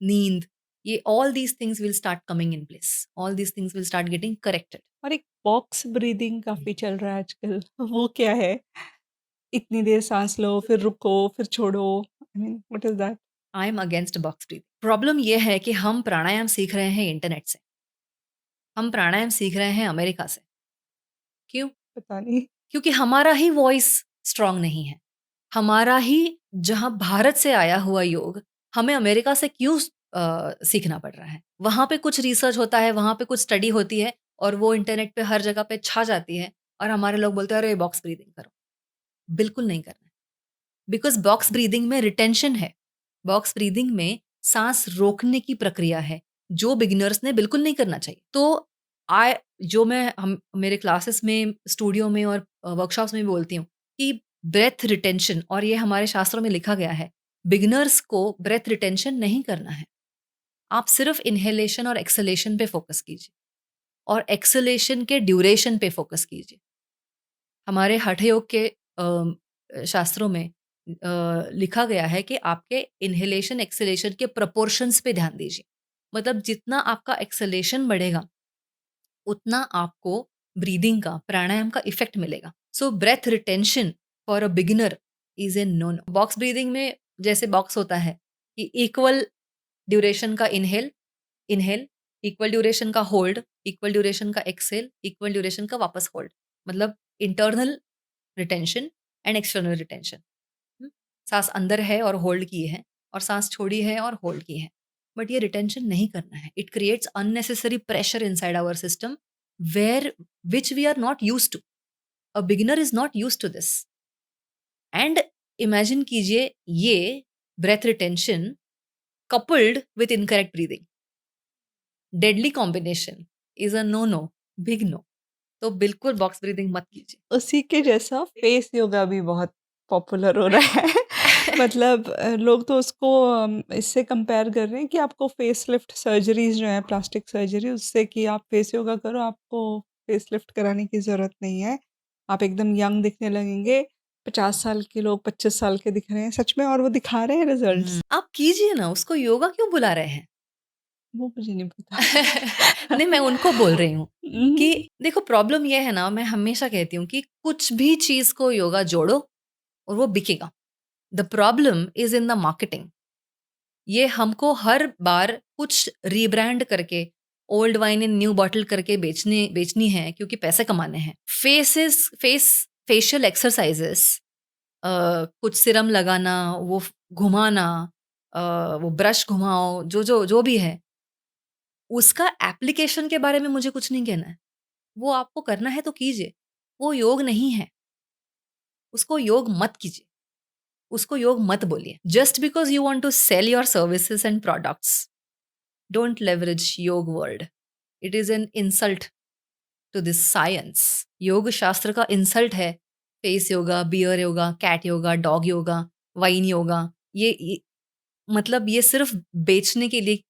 नींद, ये all these things will start coming in place. All these things will start getting corrected. और एक बॉक्स ब्रीदिंग काफ़ी चल रहा है आजकल, वो क्या है? इतनी देर साँस लो, फिर रुको, फिर छोड़ो, I mean what is that? I am against box breathing. Problem ये है कि हम प्राणायाम सीख रहे हैं इंटरनेट से। हम प्राणायाम सीख रहे हैं अमेरिका से। क्यों? पता नहीं। क्योंकि हमारा ही वॉइस स्ट्रॉन्ग नहीं है। हमारा ही, जहाँ भारत से आया हुआ योग, हमें अमेरिका से क्यों सीखना पड़ रहा है? वहाँ पे कुछ रिसर्च होता है, वहाँ पे कुछ स्टडी होती है और वो इंटरनेट पे हर जगह पे छा जाती है, और हमारे लोग बोलते हैं, "अरे! बॉक्स ब्रीथिंग करो।" बिल्कुल नहीं करना है। बिकॉज़ बॉक्स ब्रीथिंग में रिटेंशन है। बॉक्स ब्रीथिंग में साँस रोकने की प्रक्रिया है, जो बिगिनर्स ने बिल्कुल नहीं करना चाहिए। तो आई जो मैं हम मेरे क्लासेस में, स्टूडियो में और वर्कशॉप्स में भी बोलती हूँ कि ब्रेथ रिटेंशन, और ये हमारे शास्त्रों में लिखा गया है, बिगिनर्स को ब्रेथ रिटेंशन नहीं करना है। आप सिर्फ इन्हेलेशन और एक्सहेलेशन पे फोकस कीजिए, और एक्सहेलेशन के ड्यूरेशन पे फोकस कीजिए। हमारे हठ योग के शास्त्रों में लिखा गया है कि आपके इन्हेलेशन एक्सहेलेशन के प्रोपोर्शंस पे ध्यान दीजिए। मतलब जितना आपका एक्सहेलेशन बढ़ेगा, उतना आपको ब्रीदिंग का, प्राणायाम का इफेक्ट मिलेगा। So breath retention for a beginner is a no no. Box breathing में जैसे बॉक्स होता है कि इक्वल ड्यूरेशन का इनहेल, इनहेल, इक्वल ड्यूरेशन का होल्ड, इक्वल ड्यूरेशन का एक्सेल, इक्वल ड्यूरेशन का वापस होल्ड। मतलब internal retention and external retention. सांस अंदर है और होल्ड की है, और सांस छोड़ी है और होल्ड की है, बट ये रिटेंशन नहीं करना है। It creates unnecessary pressure inside our system, where which we are not use to. A beginner is not use to this. And imagine कीजिए ये breath retention coupled with incorrect breathing, deadly combination is a no no, big no. तो बिल्कुल box breathing मत कीजिए। उसी के जैसा face yoga भी बहुत पॉपुलर हो रहा है। मतलब लोग तो उसको इससे कंपेयर कर रहे हैं कि आपको फेस लिफ्ट सर्जरीज जो है, प्लास्टिक सर्जरी, उससे कि आप फेस योगा करो, आपको फेस लिफ्ट कराने की ज़रूरत नहीं है, आप एकदम यंग दिखने लगेंगे। 50 साल के लोग 25 साल के दिख रहे हैं सच में, और वो दिखा रहे हैं रिजल्ट्स। आप कीजिए ना, उसको योगा क्यों बुला रहे हैं? वो मुझे नहीं पता। नहीं, मैं उनको बोल रही हूँ कि हम्म, देखो, प्रॉब्लम ये है ना, मैं हमेशा कहती हूँ कि कुछ भी चीज़ को योगा जोड़ो और वो बिकेगा। The problem is in the marketing. ये हमको हर बार कुछ रीब्रांड करके, old wine in new bottle करके बेचनी है, क्योंकि पैसे कमाने हैं। फेशियल एक्सरसाइज़ेज़, कुछ सीरम लगाना, वो घुमाना, वो ब्रश घुमाओ, जो भी है, उसका एप्लीकेशन के बारे में मुझे कुछ नहीं कहना है। वो आपको करना है तो कीजिए। वो योग नहीं है। उसको योग मत कीजिए। उसको योग मत बोलिए। Just because you want to sell your services and products, don't leverage योग word. It is an insult to this science. योग शास्त्र का इंसल्ट है। Face yoga, beer yoga, cat yoga, dog yoga, wine yoga. ये मतलब ये सिर्फ़ बेचने के लिए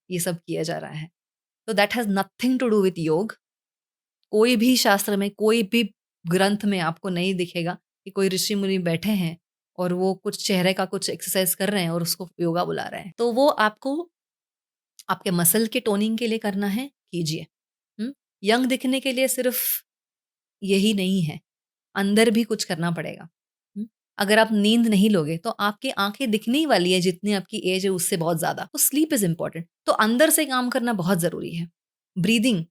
ये सब किया जा रहा है। तो that has nothing to do with yog. कोई भी शास्त्र में, कोई भी ग्रंथ में आपको नहीं दिखेगा कि कोई ऋषि मुनि बैठे हैं और वो कुछ चेहरे का कुछ एक्सरसाइज कर रहे हैं और उसको योगा बुला रहे हैं। तो वो आपको आपके मसल के टोनिंग के लिए करना है, कीजिए। यंग दिखने के लिए सिर्फ यही नहीं है, अंदर भी कुछ करना पड़ेगा। हुँ? अगर आप नींद नहीं लोगे तो आपकी आँखें दिखने ही वाली है जितनी आपकी एज है उससे बहुत ज़्यादा। तो स्लीप इज़ इम्पोर्टेंट। तो अंदर से काम करना बहुत ज़रूरी है। ब्रीदिंग,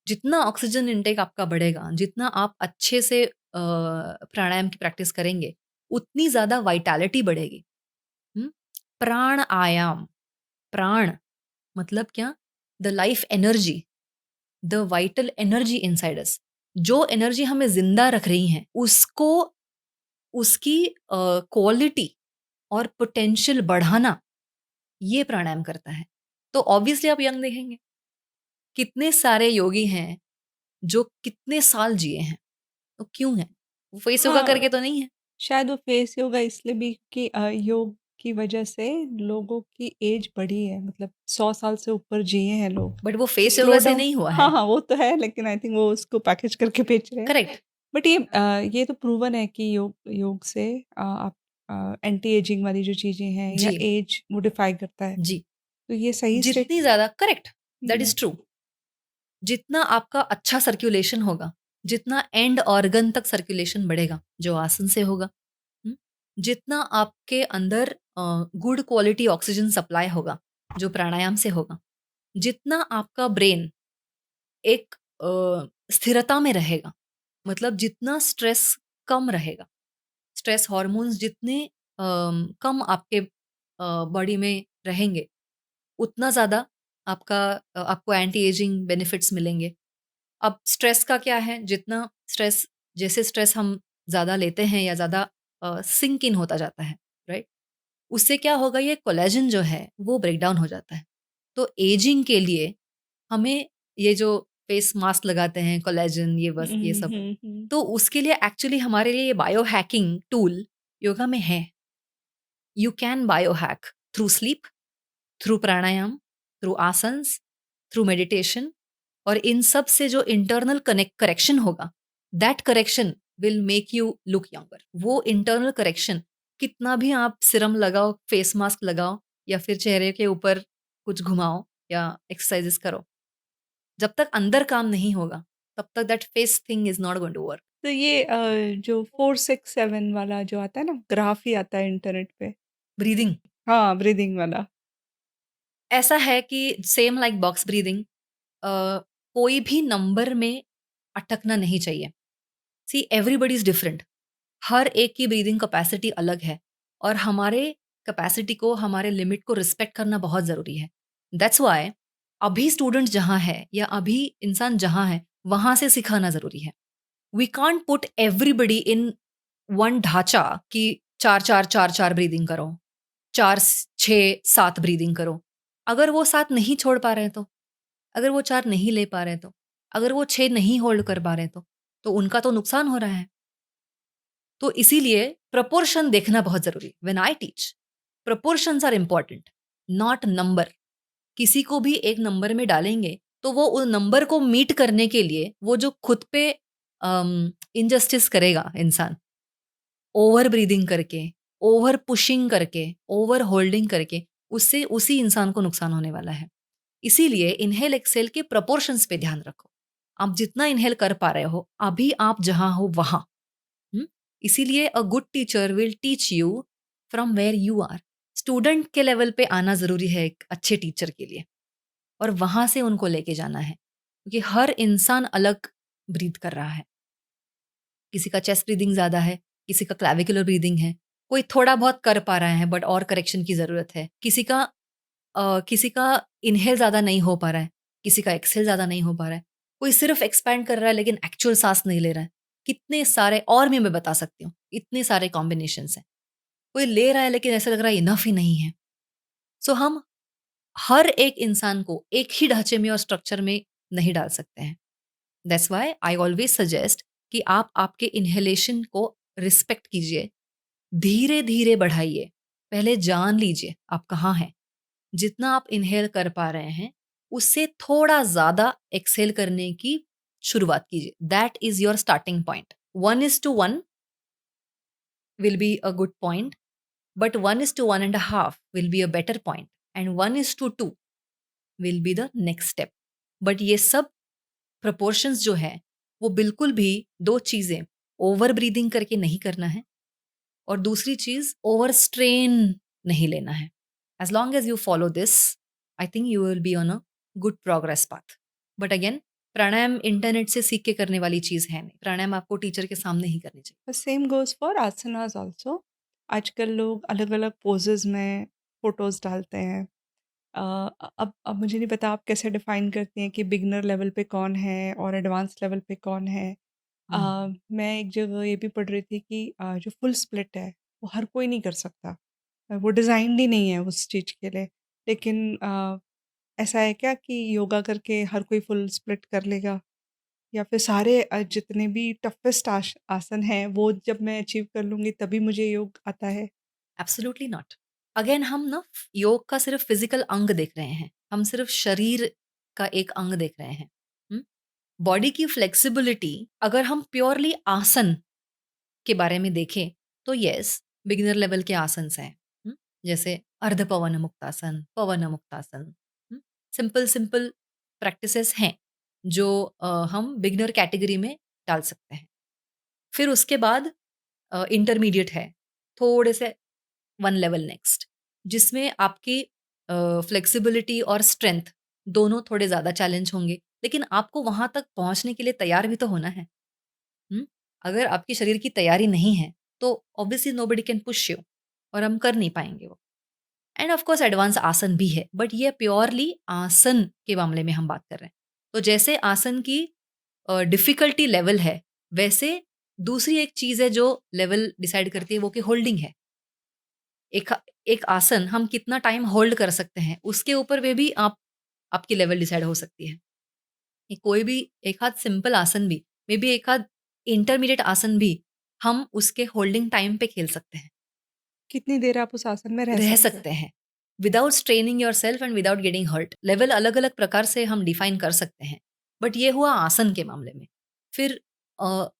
जितना ऑक्सीजन इनटेक आपका बढ़ेगा, जितना आप अच्छे से प्राणायाम की प्रैक्टिस करेंगे, उतनी ज़्यादा वाइटैलिटी बढ़ेगी। हुँ? प्राण आयाम, प्राण मतलब क्या? The life energy, the vital energy inside us. जो एनर्जी हमें ज़िंदा रख रही है, उसको, उसकी क्वालिटी और पोटेंशियल बढ़ाना, ये प्राणायाम करता है। तो ऑब्वियसली आप यंग दिखेंगे। कितने सारे योगी हैं, जो कितने साल जिए हैं, तो क्यों हैं? वो फेस योगा हाँ, करके तो नहीं है। शायद वो फेस योगा इसलिए भी कि योग की वजह से लोगों की एज बढ़ी है, मतलब 100 साल से ऊपर जिए हैं लोग। बट वो फेस स्लो योगा से डाउन। नहीं हुआ हाँ है। हाँ, वो तो है, लेकिन आई थिंक वो उसको पैकेज करके बेच रहे हैं। करेक्ट। बट ये तो प्रूवन है कि योग योग से आप एंटी एजिंग वाली जो चीजें हैं या जी, एज मोडिफाई करता है, जी। तो ये सही जितनी ज़्यादा correct, that statement is true. जितना आपका अच्छा सर्कुलेशन होगा, जितना एंड ऑर्गन तक सर्कुलेशन बढ़ेगा, जो आसन से होगा, हुँ? जितना आपके अंदर गुड क्वालिटी ऑक्सीजन सप्लाई होगा, जो प्राणायाम से होगा, जितना आपका ब्रेन एक स्थिरता में रहेगा, मतलब जितना स्ट्रेस कम रहेगा, स्ट्रेस हार्मोन्स जितने कम आपके बॉडी में रहेंगे, उतना ज़्यादा आपको एंटी एजिंग बेनिफिट्स मिलेंगे। अब स्ट्रेस का क्या है, जितना स्ट्रेस, जैसे स्ट्रेस हम ज़्यादा लेते हैं या ज़्यादा सिंक इन होता जाता है, राइट? उससे क्या होगा, ये कोलेजन जो है वो ब्रेक डाउन हो जाता है। तो एजिंग के लिए हमें ये जो फेस मास्क लगाते हैं, कोलेजन, ये बस ये सब। तो उसके लिए एक्चुअली हमारे लिए ये बायो हैकिंग टूल योगा में है। You can bio hack through sleep, through pranayama, through asanas, through meditation, और इन सब से जो इंटरनल करेक्शन होगा, that correction will make you look younger. वो इंटरनल करेक्शन, कितना भी आप सिरम लगाओ, फेस मास्क लगाओ, या फिर चेहरे के ऊपर कुछ घुमाओ या एक्सरसाइजेस करो, जब तक अंदर काम नहीं होगा, तब तक that face thing is not going to work. तो ये जो 4-6-7 वाला जो आता है ना, ग्राफ ही आता है इंटरनेट पे। ब्रीदिंग हाँ, ब्रीदिंग वाला। ऐसा है कि सेम लाइक बॉक्स ब्रीदिंग, कोई भी नंबर में अटकना नहीं चाहिए। See everybody is different. हर एक की ब्रीदिंग कैपेसिटी अलग है, और हमारे कैपेसिटी को, हमारे लिमिट को रिस्पेक्ट करना बहुत ज़रूरी है। दैट्स वाई अभी स्टूडेंट जहाँ है या अभी इंसान जहाँ है, वहाँ से सिखाना ज़रूरी है। We can't put everybody in one ढांचा कि 4-4-4-4 ब्रीदिंग करो, 4-6-7 ब्रीदिंग करो। अगर वो 7 नहीं छोड़ पा रहे हैं तो, अगर वो 4 नहीं ले पा रहे हैं तो, अगर वो 6 नहीं होल्ड कर पा रहे हैं तो उनका तो नुकसान हो रहा है। तो इसीलिए प्रपोर्शन देखना बहुत ज़रूरी है। When I teach, proportions are important, not number. किसी को भी एक नंबर में डालेंगे, तो वो उस नंबर को मीट करने के लिए वो जो खुद पे इनजस्टिस करेगा इंसान, ओवर ब्रीदिंग करके, ओवर पुशिंग करके, ओवर होल्डिंग करके, उससे उसी इंसान को नुकसान होने वाला है। इसीलिए इन्हेल एक्सेल के प्रपोर्शंस पे ध्यान रखो। आप जितना इन्हेल कर पा रहे हो, अभी आप जहाँ हो वहाँ। हुँ? इसीलिए a good teacher will teach you from where you are. Student के लेवल पे आना ज़रूरी है एक अच्छे टीचर के लिए, और वहाँ से उनको लेके जाना है। क्योंकि हर इंसान अलग ब्रीथ कर रहा है। किसी का चेस्ट ब्रीदिंग ज़्यादा है, किसी का क्लैविकुलर ब्रीदिंग है, कोई थोड़ा बहुत कर पा रहा है बट और करेक्शन की ज़रूरत है। किसी का इन्हेल ज़्यादा नहीं हो पा रहा है, किसी का एक्सहेल ज़्यादा नहीं हो पा रहा है, कोई सिर्फ एक्सपैंड कर रहा है लेकिन एक्चुअल सांस नहीं ले रहा है। कितने सारे और भी मैं बता सकती हूँ, इतने सारे कॉम्बिनेशंस हैं। कोई ले रहा है लेकिन ऐसा लग रहा है इनफ ही नहीं है। सो हम हर एक इंसान को एक ही ढांचे में और स्ट्रक्चर में नहीं डाल सकते हैं। That's why I always suggest कि आप आपके इन्हेलेशन को रिस्पेक्ट कीजिए, धीरे-धीरे बढ़ाइए। पहले जान लीजिए आप कहाँ हैं। जितना आप इन्हेल कर पा रहे हैं, उससे थोड़ा ज़्यादा एक्सहेल करने की शुरुआत कीजिए। That is your starting point. 1:1 will be a good point, but 1:1.5 will be a better point, and 1:2 will be the next step. But ये सब प्रपोर्शंस जो है, वो बिल्कुल भी 2 चीज़ें ओवर ब्रीदिंग करके नहीं करना है, और दूसरी चीज़ ओवर स्ट्रेन नहीं लेना है। As long as you follow this, I think you will be on a good progress path. But again, pranayama internet से सीख के करने वाली चीज़ है नहीं। प्राणायाम आपको टीचर के सामने ही करनी चाहिए। Same goes for asanas also. आजकल लोग अलग-अलग पोज़ेज़ में फ़ोटोज़ डालते हैं। अब मुझे नहीं पता आप कैसे डिफ़ाइन करती हैं कि बिगिनर लेवल पे कौन है और एडवांस लेवल पे कौन है? हुँ। मैं एक जगह ये भी पढ़ रही थी कि जो फुल स्प्लिट है, वो हर कोई नहीं कर सकता। वो डिज़ाइन्ड ही नहीं है उस चीज़ के लिए। लेकिन ऐसा है क्या कि योगा करके हर कोई फुल स्प्लिट कर लेगा? या फिर सारे जितने भी टफ़ेस्ट आसन हैं, वो जब मैं अचीव कर लूँगी तभी मुझे योग आता है? Absolutely not. अगेन हम ना योग का सिर्फ फिजिकल अंग देख रहे हैं, हम सिर्फ शरीर का एक अंग देख रहे हैं। बॉडी की फ्लेक्सिबिलिटी, अगर हम प्योरली आसन के बारे में देखें, तो यस, बिगिनर लेवल के आसन हैं। जैसे अर्ध पवन मुक्तासन, पवन मुक्तासन। सिंपल सिंपल प्रैक्टिसेस हैं जो हम बिगिनर कैटेगरी में डाल सकते हैं। फिर उसके बाद इंटरमीडिएट है, थोड़े से वन लेवल नेक्स्ट, जिसमें आपकी फ्लेक्सिबिलिटी और स्ट्रेंथ दोनों थोड़े ज़्यादा चैलेंज होंगे, लेकिन आपको वहाँ तक पहुँचने के लिए तैयार भी तो होना है। हुँ? अगर आपके शरीर की तैयारी नहीं है, तो obviously nobody can push you, और हम कर नहीं पाएँगे वो। एंड ऑफ कोर्स एडवांस आसन भी है, बट ये प्योरली आसन के मामले में हम बात कर रहे हैं। तो जैसे आसन की डिफ़िकल्टी लेवल है, वैसे दूसरी एक चीज़ है जो लेवल डिसाइड करती है, वो कि होल्डिंग है। एक एक आसन हम कितना टाइम होल्ड कर सकते हैं, उसके ऊपर में भी आपकी लेवल डिसाइड हो सकती है। कि कोई भी एक आध सिंपल आसन भी, मे बी एक आध इंटरमीडिएट आसन भी हम उसके होल्डिंग टाइम पे खेल सकते हैं, कितनी देर आप उस आसन में रह रह सकते हो? सकते हैं, without straining yourself and without getting hurt. Level अलग-अलग प्रकार से हम डिफाइन कर सकते हैं, बट ये हुआ आसन के मामले में। फिर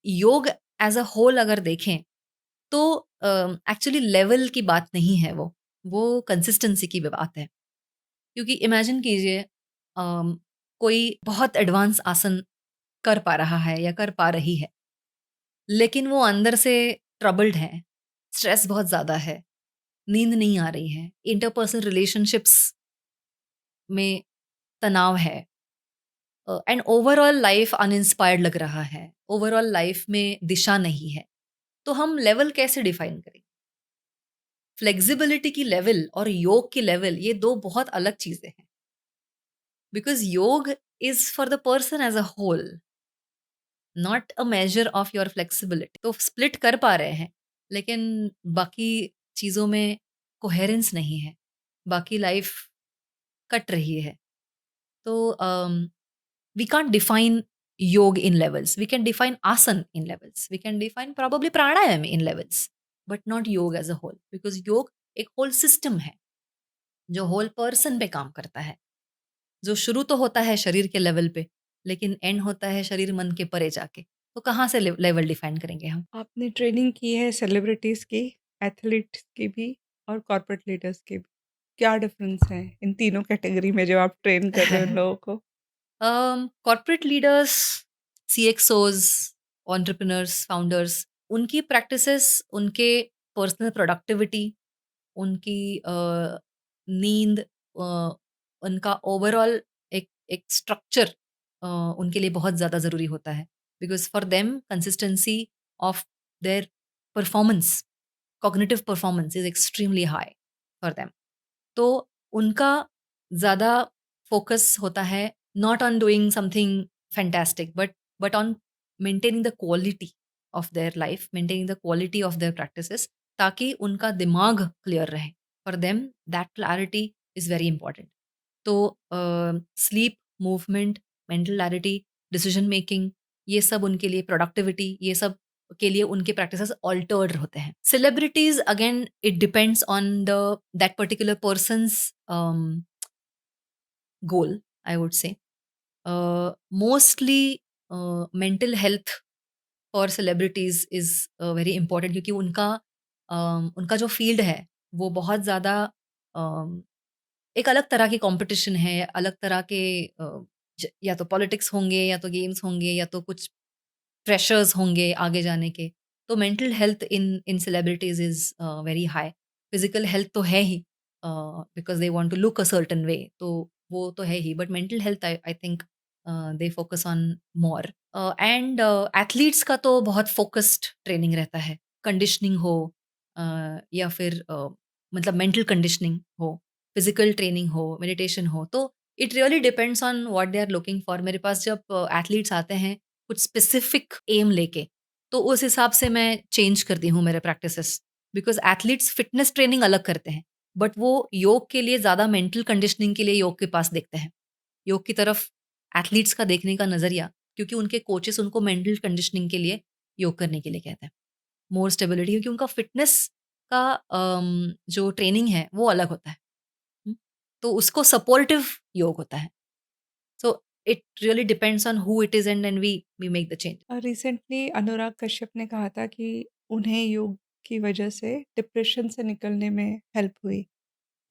योग एज़ अ होल अगर देखें, तो एक्चुअली लेवल की बात नहीं है वो कंसिस्टेंसी की बात है। क्योंकि इमेजिन कीजिए कोई बहुत एडवांस आसन कर पा रहा है या कर पा रही है, लेकिन वो अंदर से ट्रबल्ड है, स्ट्रेस बहुत ज़्यादा है, नींद नहीं आ रही है, इंटरपर्सनल रिलेशनशिप्स में तनाव है, एंड ओवरऑल लाइफ अनइंस्पायर्ड लग रहा है, ओवरऑल लाइफ में दिशा नहीं है, तो हम लेवल कैसे डिफाइन करें? फ्लेक्सिबिलिटी की लेवल और योग की लेवल, ये 2 बहुत अलग चीज़ें हैं। Because yog is for the person as a whole, not a measure of your flexibility. तो स्प्लिट कर पा रहे हैं, लेकिन बाकी चीज़ों में कोहेरेंस नहीं है, बाकी लाइफ कट रही है। तो we can't define yog in levels. We can define asan in levels. We can define probably pranayam in levels, but not योग as a whole. Because योग एक whole system है जो whole person पे काम करता है, जो शुरू तो होता है शरीर के लेवल पे, लेकिन एंड होता है शरीर मन के परे जाके। तो कहाँ से लेवल डिफाइन करेंगे हम? आपने ट्रेनिंग की है सेलिब्रिटीज़ की, एथलीट्स की भी और कॉर्पोरेट लीडर्स की भी। क्या डिफ़रेंस है इन तीनों कैटेगरी में जो आप ट्रेन कर रहे हो इन लोगों को? कॉर्पोरेट लीडर्स, सीएक्सओज, एंटरप्रेन्योर्स, फाउंडर्स, उनकी प्रैक्टिसेस, उनके पर्सनल प्रोडक्टिविटी, उनकी नींद, उनका ओवरऑल एक एक स्ट्रक्चर उनके लिए बहुत ज़्यादा ज़रूरी होता है। Because for them consistency of their performance, cognitive performance is extremely high for them. तो उनका ज़्यादा फ़ोकस होता है not on doing something fantastic, but on maintaining the quality of their life, maintaining the quality of their practices, ताकि उनका दिमाग clear रहे। For them that clarity is very important. तो sleep, movement, mental clarity, decision making, ये सब उनके लिए, productivity, ये सब के लिए उनके प्रैक्टिसेस ऑल्टर्ड होते हैं। Celebrities again, it depends on the that particular persons goal, I would say. Mostly mental health for celebrities is very important, क्योंकि उनका जो फील्ड है वो बहुत ज़्यादा एक अलग तरह की कंपटीशन है, अलग तरह के या तो पॉलिटिक्स होंगे, या तो गेम्स होंगे, या तो कुछ प्रेशर्स होंगे आगे जाने के। तो mental health in in celebrities is very high. Physical health तो है ही, because they want to look a certain way, तो वो तो है ही, but mental health I I think they focus on more. And athletes का तो बहुत फोकस्ड ट्रेनिंग रहता है, कंडीशनिंग हो, या फिर मतलब मेंटल कंडीशनिंग हो, फिजिकल ट्रेनिंग हो, मेडिटेशन हो। तो it really depends on what they are looking for. मेरे पास जब एथलीट्स आते हैं कुछ स्पेसिफिक एम लेके, तो उस हिसाब से मैं चेंज करती हूँ मेरे practices. Because athletes fitness training अलग करते हैं, बट वो योग के लिए ज़्यादा मेंटल कंडीशनिंग के लिए योग के पास देखते हैं। योग की तरफ एथलीट्स का देखने का नज़रिया, क्योंकि उनके कोचेस उनको मेंटल कंडीशनिंग के लिए योग करने के लिए कहते हैं। मोर स्टेबिलिटी, क्योंकि उनका फिटनेस का जो ट्रेनिंग है वो अलग होता है। हुँ, तो उसको सपोर्टिव योग होता है। So it really depends on who it is, and then we make the change. Recently Anurag Kashyap ने कहा था कि उन्हें योग की वजह से डिप्रेशन से निकलने में हेल्प हुई।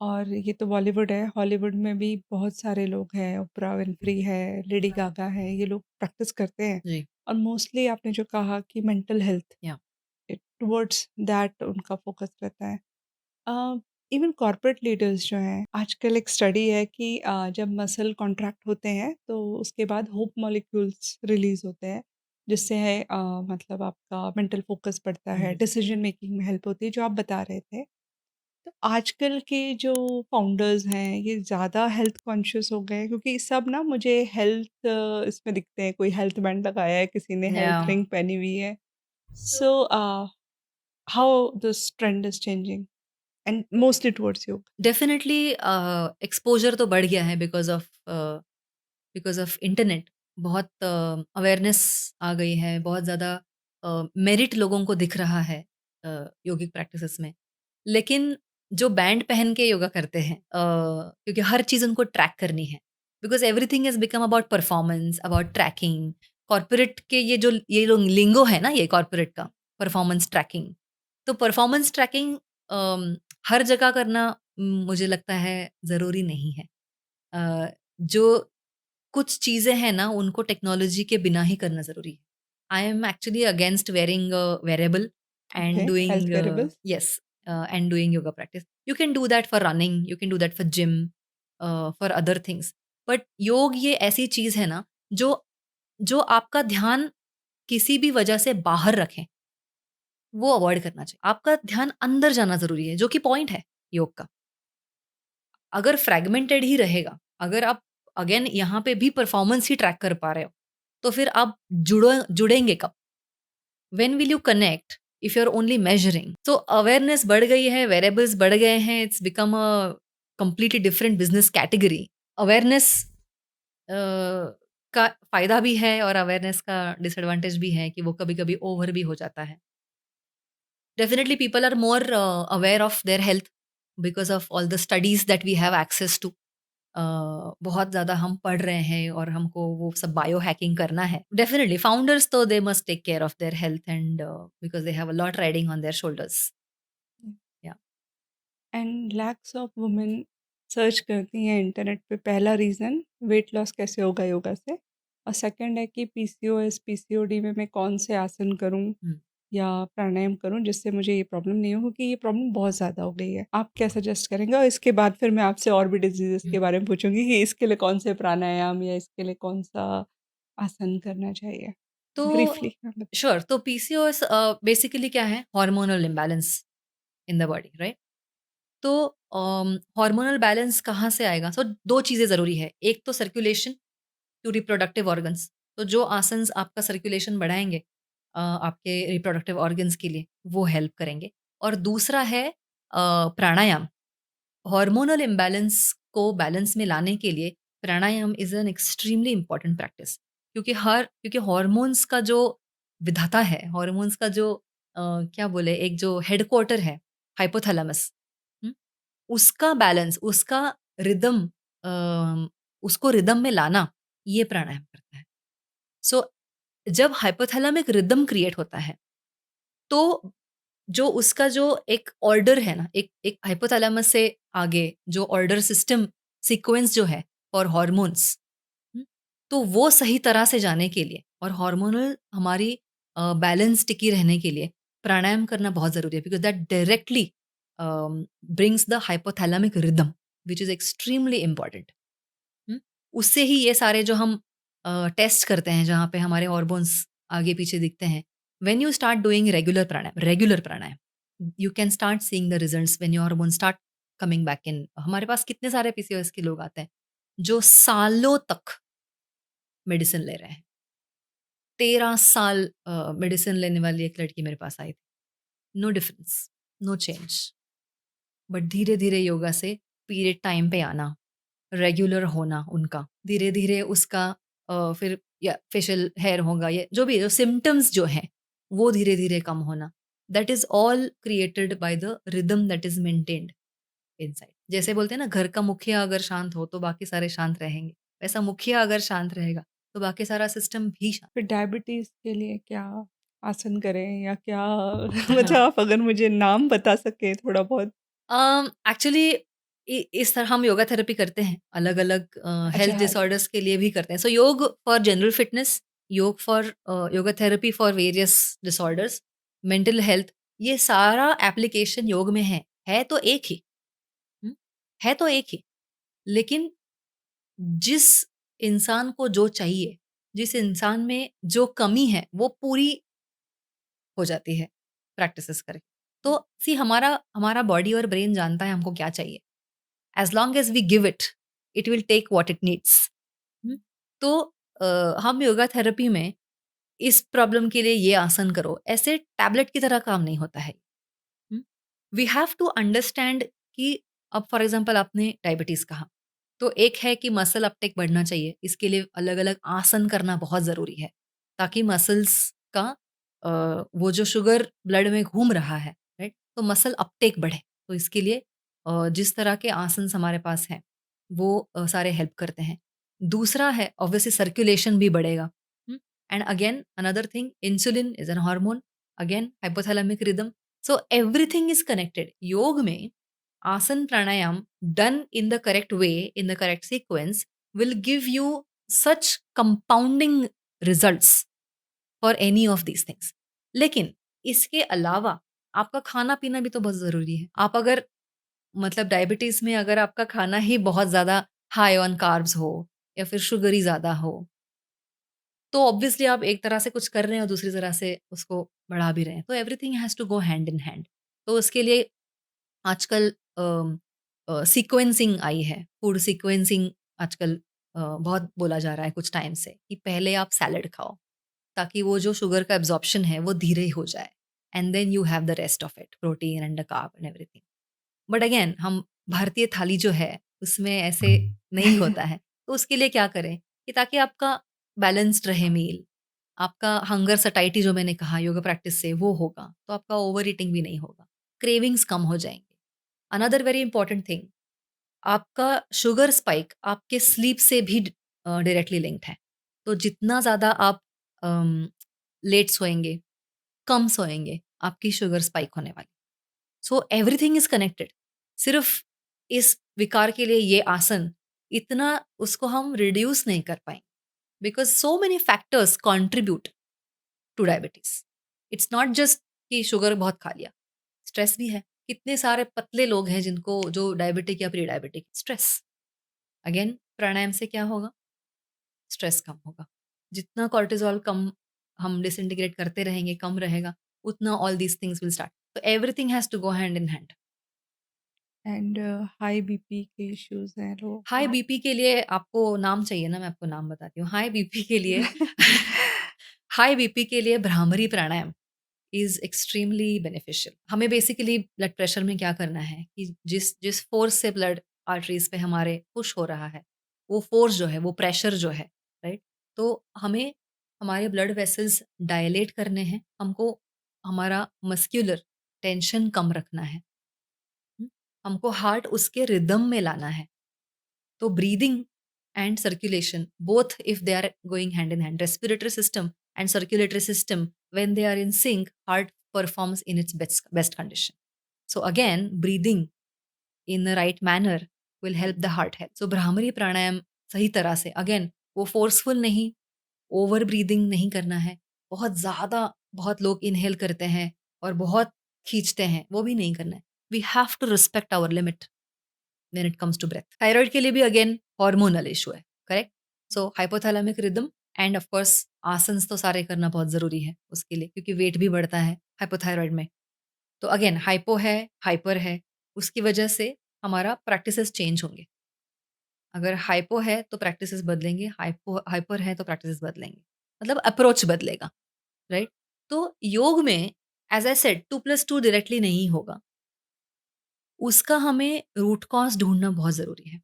और ये तो बॉलीवुड है, हॉलीवुड में भी बहुत सारे लोग हैं, ओपरा विन्फ्री है, लेडी गागा है, ये लोग प्रैक्टिस करते हैं। जी, और मोस्टली आपने जो कहा कि मेंटल हेल्थ या टुवर्ड्स दैट उनका फोकस रहता है। इवन कॉर्पोरेट लीडर्स जो हैं, आजकल एक स्टडी है कि जब मसल कॉन्ट्रैक्ट होते हैं तो उसके बाद होप मॉलिक्यूल्स रिलीज होते हैं, जिससे है मतलब आपका मेंटल फोकस बढ़ता है, डिसीजन मेकिंग में हेल्प होती है, जो आप बता रहे थे। तो आजकल के जो फाउंडर्स हैं ये ज़्यादा हेल्थ कॉन्शियस हो गए हैं, क्योंकि सब ना मुझे हेल्थ इसमें दिखते हैं, कोई हेल्थ बैंड लगाया है, किसी ने या हेल्थ रिंग पहनी हुई है। So how this trend is changing and mostly towards योग। डेफिनिटली एक्सपोज़र तो बढ़ गया है बिकॉज़ ऑफ इंटरनेट। बहुत अवेयरनेस आ गई है, बहुत ज़्यादा मेरिट लोगों को दिख रहा है योगिक प्रैक्टिसेस में। लेकिन जो बैंड पहन के योगा करते हैं क्योंकि हर चीज़ उनको ट्रैक करनी है, because everything has become about performance, about tracking. Corporate के ये जो लिंगो है ना ये कॉर्पोरेट का, परफॉर्मेंस ट्रैकिंग। तो परफॉर्मेंस ट्रैकिंग हर जगह करना मुझे लगता है ज़रूरी नहीं है। जो कुछ चीज़ें हैं ना, उनको टेक्नोलॉजी के बिना ही करना ज़रूरी है। I am actually against wearing wearable okay, and health doing variables. Yes and doing yoga practice. You can do that for running, you can do that for gym, for other things. But योग ये ऐसी चीज़ है ना, जो जो आपका ध्यान किसी भी वजह से बाहर रखें, वो अवॉइड करना चाहिए। आपका ध्यान अंदर जाना ज़रूरी है, जो कि पॉइंट है योग का। अगर फ्रैगमेंटेड ही रहेगा, अगर आप अगेन यहाँ पे भी परफॉर्मेंस ही ट्रैक कर पा रहे हो, तो फिर आप जुड़ेंगे कब? When will you connect if you are only measuring? So awareness बढ़ गई है, वेरिएबल्स बढ़ गए हैं, it's become a completely different business category. Awareness uh, का फ़ायदा भी है और अवेयरनेस का डिसएडवांटेज भी है कि वो कभी-कभी ओवर भी हो जाता है। Definitely people are more aware of their health because of all the studies that we have access to. बहुत ज़्यादा हम पढ़ रहे हैं और हमको वो सब बायो हैकिंग करना है। डेफिनिटली फाउंडर्स तो they must take care of their health and because they have a lot riding on their shoulders. या and lakhs of women search करती हैं इंटरनेट पे, पहला रीज़न वेट लॉस कैसे होगा योगा से, और सेकंड है कि पीसीओएस पीसीओडी में मैं कौन से आसन करूं हुँ। या प्राणायाम करूं जिससे मुझे ये प्रॉब्लम नहीं हो, क्योंकि ये प्रॉब्लम बहुत ज़्यादा हो गई है। आप क्या सजेस्ट करेंगे? और इसके बाद फिर मैं आपसे और भी डिजीजेस हुँ। के बारे में पूछूंगी कि इसके लिए कौन से प्राणायाम या इसके लिए कौन सा आसन करना चाहिए। तो ब्रीफली। श्योर, तो पीसीओएस बेसिकली क्या है? Hormonal imbalance in the body, right? तो हार्मोनल बैलेंस कहाँ से आएगा? सो 2 चीज़ें ज़रूरी है। एक तो सर्कुलेशन टू रिप्रोडक्टिव ऑर्गन्स। तो जो आसन्स आपका सर्कुलेशन बढ़ाएँगे आपके रिप्रोडक्टिव ऑर्गन्स के लिए, वो हेल्प करेंगे। और दूसरा है प्राणायाम। हार्मोनल इम्बैलेंस को बैलेंस में लाने के लिए pranayama is an extremely important practice. क्योंकि हार्मोन्स का जो विधाता है, हार्मोन्स का जो क्या बोले, एक जो हेडक्वार्टर है, हाइपोथैलेमस, हुँ? उसका बैलेंस, उसका रिदम, उसको रिदम में लाना, ये प्राणायाम करता है। सो जब हाइपोथैलेमिक रिदम क्रिएट होता है, तो जो उसका जो एक ऑर्डर है ना, एक एक हाइपोथैलेमस से आगे जो ऑर्डर सिस्टम सीक्वेंस जो है फॉर हॉर्मोन्स, हुँ, तो वो सही तरह से जाने के लिए और हार्मोनल हमारी बैलेंस टिकी रहने के लिए प्राणायाम करना बहुत ज़रूरी है, because that directly brings the hypothalamic rhythm which is extremely important. हुँ, उससे ही ये सारे जो हम टेस्ट करते हैं, जहाँ पे हमारे हॉर्मोन्स आगे-पीछे दिखते हैं, when you start doing regular pranayama, you can start seeing the results when your hormones start coming back in. हमारे पास कितने सारे पीसीओएस के लोग आते हैं, जो सालों तक मेडिसिन ले रहे हैं। 13 साल मेडिसिन लेने वाली एक लड़की मेरे पास आई थी। No difference, no change. But धीरे-धीरे योगा से पीरियड टाइम पे आना, रेगुलर होना उनका, धीरे-धीरे उसका फिर या फेशियल हेयर होगा, या जो भी जो सिम्पटम्स जो हैं, वो धीरे-धीरे कम होना। That is all created by the rhythm that is maintained inside. जैसे बोलते हैं ना, घर का मुखिया अगर शांत हो, तो बाकी सारे शांत रहेंगे। वैसा मुखिया अगर शांत रहेगा, तो बाकी सारा सिस्टम भी शांत। फिर डायबिटीज़ के लिए क्या आसन करें या क्या मतलब हाँ। आप अगर मुझे नाम बता सकें थोड़ा बहुत? एक्चुअली इस तरह हम योगा थेरेपी करते हैं, अलग-अलग अच्छा, हेल्थ हाँ। डिसऑर्डर्स के लिए भी करते हैं। सो योग फॉर जनरल फिटनेस, योग for yoga therapy for various disorders, mental health, ये सारा एप्लीकेशन योग में है तो एक ही, हुँ, है तो एक ही। लेकिन जिस इंसान को जो चाहिए, जिस इंसान में जो कमी है, वो पूरी हो जाती है प्रैक्टिसेस करके। तो सी हमारा हमारा बॉडी और ब्रेन जानता है हमको क्या चाहिए। As long as we give it, it will take what it needs. हुँ? तो हम योगा थेरेपी में इस प्रॉब्लम के लिए ये आसन करो, ऐसे टैबलेट की तरह काम नहीं होता है। हुँ? वी हैव टू अंडरस्टैंड कि अब फॉर एग्ज़ाम्पल आपने डायबिटीज़ कहा, तो एक है कि मसल अपटेक बढ़ना चाहिए, इसके लिए अलग-अलग आसन करना बहुत ज़रूरी है, ताकि मसल्स का वो जो शुगर ब्लड में घूम रहा है, राइट? तो मसल अपटेक बढ़े, तो इसके लिए जिस तरह के आसन्स हमारे पास हैं, वो सारे हेल्प करते हैं। दूसरा है ऑब्वियसली सर्कुलेशन भी बढ़ेगा, हुँ? And again another thing insulin is an hormone, again hypothalamic rhythm, so everything is connected. Yoga में आसन प्राणायाम done in the correct way, in the correct sequence, will give you such compounding results for any of these things. लेकिन इसके अलावा आपका खाना-पीना भी तो बहुत ज़रूरी है। आप अगर मतलब डायबिटीज़ में अगर आपका खाना ही बहुत ज़्यादा हाई ऑन कार्ब्स हो या फिर शुगर ही ज़्यादा हो, तो ऑब्वियसली आप एक तरह से कुछ कर रहे हैं और दूसरी तरह से उसको बढ़ा भी रहे हैं। तो everything has to go hand in hand. तो उसके लिए आजकल सीक्वेंसिंग आई है, फूड सीक्वेंसिंग आजकल बहुत बोला जा रहा है कुछ टाइम से कि पहले आप सैलड खाओ, ताकि वो जो शुगर का एब्ज़ॉर्प्शन है वो धीरे हो जाए and then you have the rest of it, protein and the carb and everything. But again हम भारतीय थाली जो है उसमें ऐसे नहीं होता है, तो उसके लिए क्या करें कि ताकि आपका बैलेंस्ड रहे मील, आपका हंगर सटाइटी जो मैंने कहा योगा प्रैक्टिस से वो होगा, तो आपका ओवर ईटिंग भी नहीं होगा, क्रेविंग्स कम हो जाएँगे। अनदर वेरी इंपॉर्टेंट थिंग, आपका शुगर स्पाइक आपके स्लीप से भी डायरेक्टली लिंक्ड है। तो जितना ज़्यादा आप लेट सोएँगे, कम सोएँगे, आपकी शुगर स्पाइक होने वाली। सो एवरीथिंग इज़ कनेक्टेड। सिर्फ़ इस विकार के लिए ये आसन, इतना उसको हम रिड्यूस नहीं कर पाएँगे because so many factors contribute two diabetes. It's not just कि शुगर बहुत खा लिया, स्ट्रेस भी है। कितने सारे पतले लोग हैं जिनको जो डायबिटिक या प्री डायबिटिक स्ट्रेस। अगेन प्राणायाम से क्या होगा? स्ट्रेस कम होगा। जितना कॉर्टिसोल कम हम डिसइंटीग्रेट करते रहेंगे, कम रहेगा, उतना all these things will start. तो everything has to go hand in hand. And high BP के इश्यूज़ हैं लो हाई हाँ। बीपी के लिए आपको नाम चाहिए ना, मैं आपको नाम बताती हूँ। हाई बीपी के लिए हाई बीपी के लिए भ्रामरी प्राणायाम इज़ एक्सट्रीमली बेनिफिशियल। हमें बेसिकली ब्लड प्रेशर में क्या करना है कि जिस जिस फ़ोर्स से ब्लड आर्टरीज़ पे हमारे पुश हो रहा है, वो फ़ोर्स जो है, वो प्रेशर जो है, राइट? तो हमें हमारे ब्लड वेसल्स डायलेट करने हैं, हमको हमारा मस्कुलर टेंशन कम रखना है, हुँ? हमको हार्ट उसके रिदम में लाना है। तो breathing and circulation both if they are going hand in hand, respiratory system and circulatory system when they are in sync, heart performs in its best best condition. So again breathing in the right manner will help the heart health. So bhramari pranayama सही तरह से, again वो forceful नहीं, over breathing नहीं करना है, बहुत ज़्यादा बहुत लोग इनहेल करते हैं और बहुत खींचते हैं, वो भी नहीं करना है। We have to respect our limit when it comes to breath. Thyroid के लिए भी अगेन हार्मोनल इशू है, correct? So hypothalamic rhythm and of course asanas तो सारे करना बहुत ज़रूरी है उसके लिए, क्योंकि वेट भी बढ़ता है हाइपोथायराइड में। तो अगेन हाइपो है, हाइपर है, उसकी वजह से हमारा प्रैक्टिसेस चेंज होंगे। अगर हाइपो है तो प्रैक्टिसेस बदलेंगे, हाइपर है तो प्रैक्टिसेस बदलेंगे। मतलब अप्रोच बदलेगा, राइट? तो योग में एज़ आई सेड 2+2 डायरेक्टली नहीं होगा। उसका हमें रूट कॉज़ ढूँढना बहुत ज़रूरी है।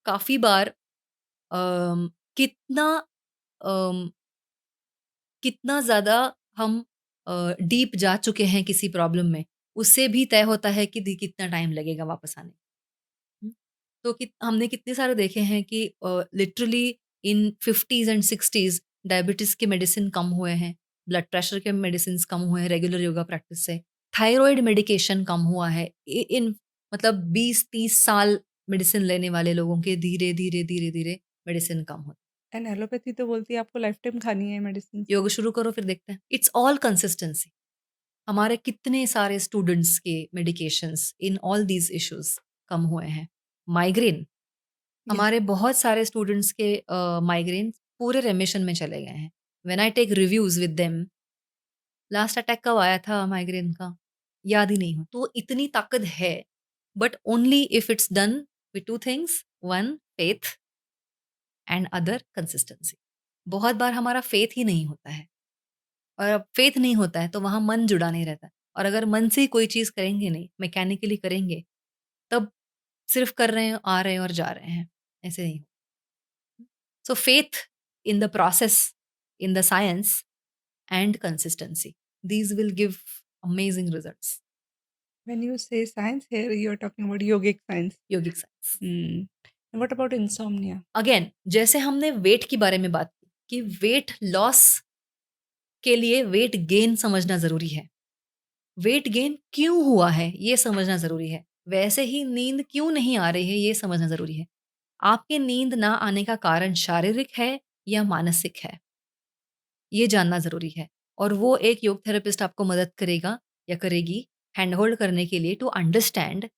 काफ़ी बार कितना अम, कितना ज़्यादा हम डीप जा चुके हैं किसी प्रॉब्लम में, उससे भी तय होता है कि कितना टाइम लगेगा वापस आने। हुँ। तो हमने कितने सारे देखे हैं कि literally in 50s and 60s diabetes के मेडिसिन कम हुए हैं, ब्लड प्रेशर के मेडिसिन्स कम हुए हैं रेगुलर योगा प्रैक्टिस से, थायरॉइड मेडिकेशन कम हुआ है। इन मतलब 20-30 साल मेडिसिन लेने वाले लोगों के धीरे-धीरे, धीरे-धीरे मेडिसिन कम होती है। एंड एलोपैथी तो बोलती है आपको लाइफ टाइम खानी है मेडिसिन। योग शुरू करो फिर देखते हैं। It's all consistency. हमारे कितने सारे स्टूडेंट्स के medications in all these issues कम हुए हैं। Migraine, yes. हमारे बहुत सारे स्टूडेंट्स के माइग्रेन पूरे रेमिशन में चले गए हैं। When I take reviews with them, last attack कब आया था माइग्रेन का? याद ही नहीं हो। तो इतनी ताकत है, but only if it's done with 2 things, one faith and other consistency. बहुत बार हमारा फेथ ही नहीं होता है, और अब फेथ नहीं होता है तो वहाँ मन जुड़ा नहीं रहता है। और अगर मन से ही कोई चीज़ करेंगे नहीं, मैकेनिकली करेंगे, तब सिर्फ़ कर रहे हैं, आ रहे हैं और जा रहे हैं। ऐसे नहीं। So faith in the process, in the science, and consistency. These will give amazing results. When you say science, here you're talking about yogic science. Yogic science. Hmm. And what about insomnia? Again जैसे हमने wait के बारे में बात की कि weight loss के लिए वेट गेन समझना ज़रूरी है। वेट गेन क्यों हुआ है, ये समझना ज़रूरी है। वैसे ही नींद क्यों नहीं आ रही है, ये समझना ज़रूरी है। आपकी नींद ना आने का कारण शारीरिक है या मानसिक है, ये जानना ज़रूरी है। और वो एक योग थेरेपिस्ट आपको मदद करेगा या करेगी हैंड होल्ड करने के लिए टू अंडरस्टैंड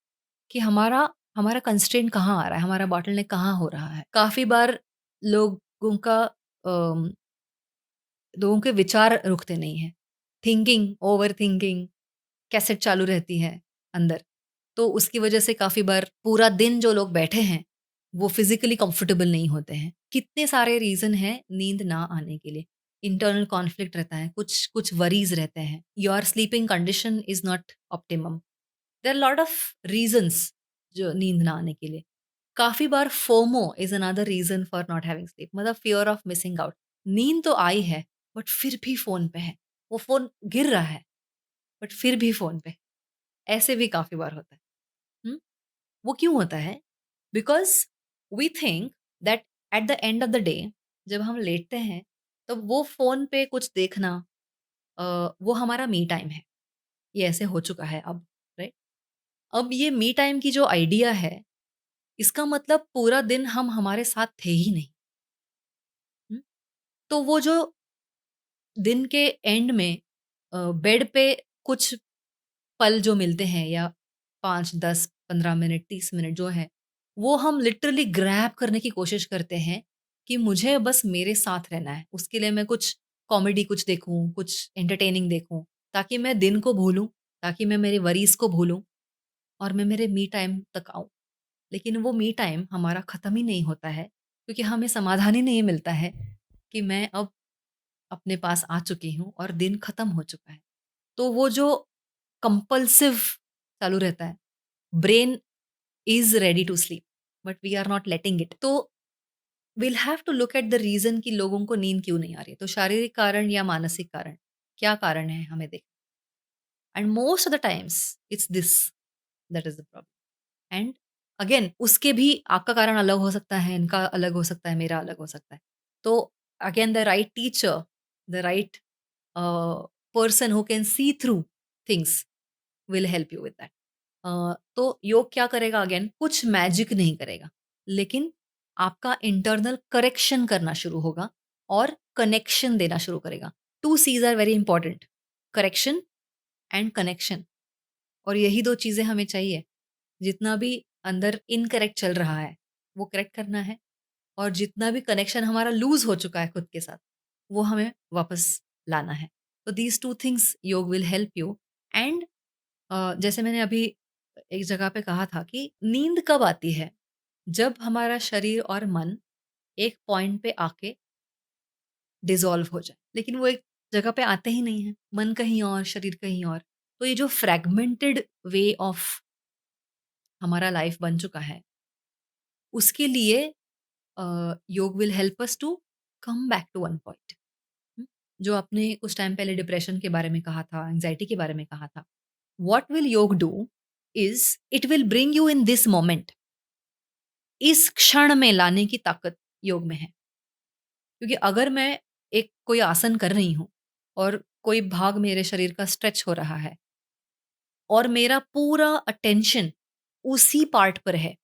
कि हमारा हमारा कंस्ट्रेंट कहाँ आ रहा है, हमारा बॉटलनेक कहाँ हो रहा है। काफ़ी बार लोगों का अम, लोगों के विचार रुकते नहीं हैं। थिंकिंग, ओवरथिंकिंग कैसेट चालू रहती है अंदर। तो उसकी वजह से काफ़ी बार पूरा दिन जो लोग बैठे हैं, वो फिज़िकली कंफर्टेबल नहीं होते हैं। कितने सारे रीज़न हैं नींद ना आने के लिए। इंटरनल कॉन्फ्लिक्ट रहता है, कुछ कुछ वरीज़ रहते हैं। Your sleeping condition is not optimum. There are lot of reasons जो नींद ना आने के लिए। काफ़ी बार FOMO is another reason for not having sleep, मतलब फियर ऑफ मिसिंग आउट। नींद तो आई है, बट फिर भी फ़ोन पे है। वो फ़ोन गिर रहा है, बट फिर भी फ़ोन पे। ऐसे भी काफ़ी बार होता है। हुँ? वो क्यों होता है? Because we think that at the end of the day जब हम लेटते हैं, तब वो फ़ोन पे कुछ देखना वो हमारा मी टाइम है। ये ऐसे हो चुका है अब, राइट? अब ये मी टाइम की जो आइडिया है, इसका मतलब पूरा दिन हम हमारे साथ थे ही नहीं। हुँ? तो वो जो दिन के एंड में बेड पे कुछ पल जो मिलते हैं या 5, 10, 15 मिनट, 30 मिनट जो है, वो हम लिटरली ग्रैब करने की कोशिश करते हैं कि मुझे बस मेरे साथ रहना है। उसके लिए मैं कुछ कॉमेडी कुछ देखूँ, कुछ एंटरटेनिंग देखूँ, ताकि मैं दिन को भूलूँ, ताकि मैं मेरे वरीज़ को भूलूँ और मैं मेरे मी टाइम तक आऊँ। लेकिन वो मी टाइम हमारा ख़त्म ही नहीं होता है, क्योंकि हमें समाधान ही नहीं मिलता है कि मैं अब अपने पास आ चुकी हूँ और दिन ख़त्म हो चुका है। तो वो जो कंपल्सिव चालू रहता है, brain is ready to sleep but we are not letting it. तो will have to look at the reason कि लोगों को नींद क्यों नहीं आ रही है। तो शारीरिक कारण या मानसिक कारण, क्या कारण है हमें देख। And most of the times it's this that is the problem. And again उसके भी आपका कारण अलग हो सकता है, इनका अलग हो सकता है, मेरा अलग हो सकता है। तो again the right teacher, the right person who can see through things will help you with that. तो योग क्या करेगा, अगेन कुछ मैजिक नहीं करेगा, लेकिन आपका इंटरनल करेक्शन करना शुरू होगा और कनेक्शन देना शुरू करेगा। 2 Cs are very important, correction and connection. और यही 2 चीज़ें हमें चाहिए। जितना भी अंदर इनकरेक्ट चल रहा है, वो करेक्ट करना है, और जितना भी कनेक्शन हमारा लूज़ हो चुका है खुद के साथ, वो हमें वापस लाना है। तो दीज़ 2 थिंग्स योग विल हेल्प यू। एंड जैसे मैंने अभी एक जगह पे कहा था कि नींद कब आती है? जब हमारा शरीर और मन एक पॉइंट पे आके डिसॉल्व हो जाए। लेकिन वो एक जगह पे आते ही नहीं हैं, मन कहीं और, शरीर कहीं और। तो ये जो फ्रैगमेंटेड वे ऑफ हमारा लाइफ बन चुका है, उसके लिए yog will help us to come back to one point. जो आपने कुछ टाइम पहले डिप्रेशन के बारे में कहा था, एंग्जायटी के बारे में कहा था। व्हाट विल योग do is it will bring you in this moment. इस क्षण में लाने की ताकत योग में है। क्योंकि अगर मैं एक कोई आसन कर रही हूँ और कोई भाग मेरे शरीर का स्ट्रेच हो रहा है और मेरा पूरा अटेंशन उसी पार्ट पर है,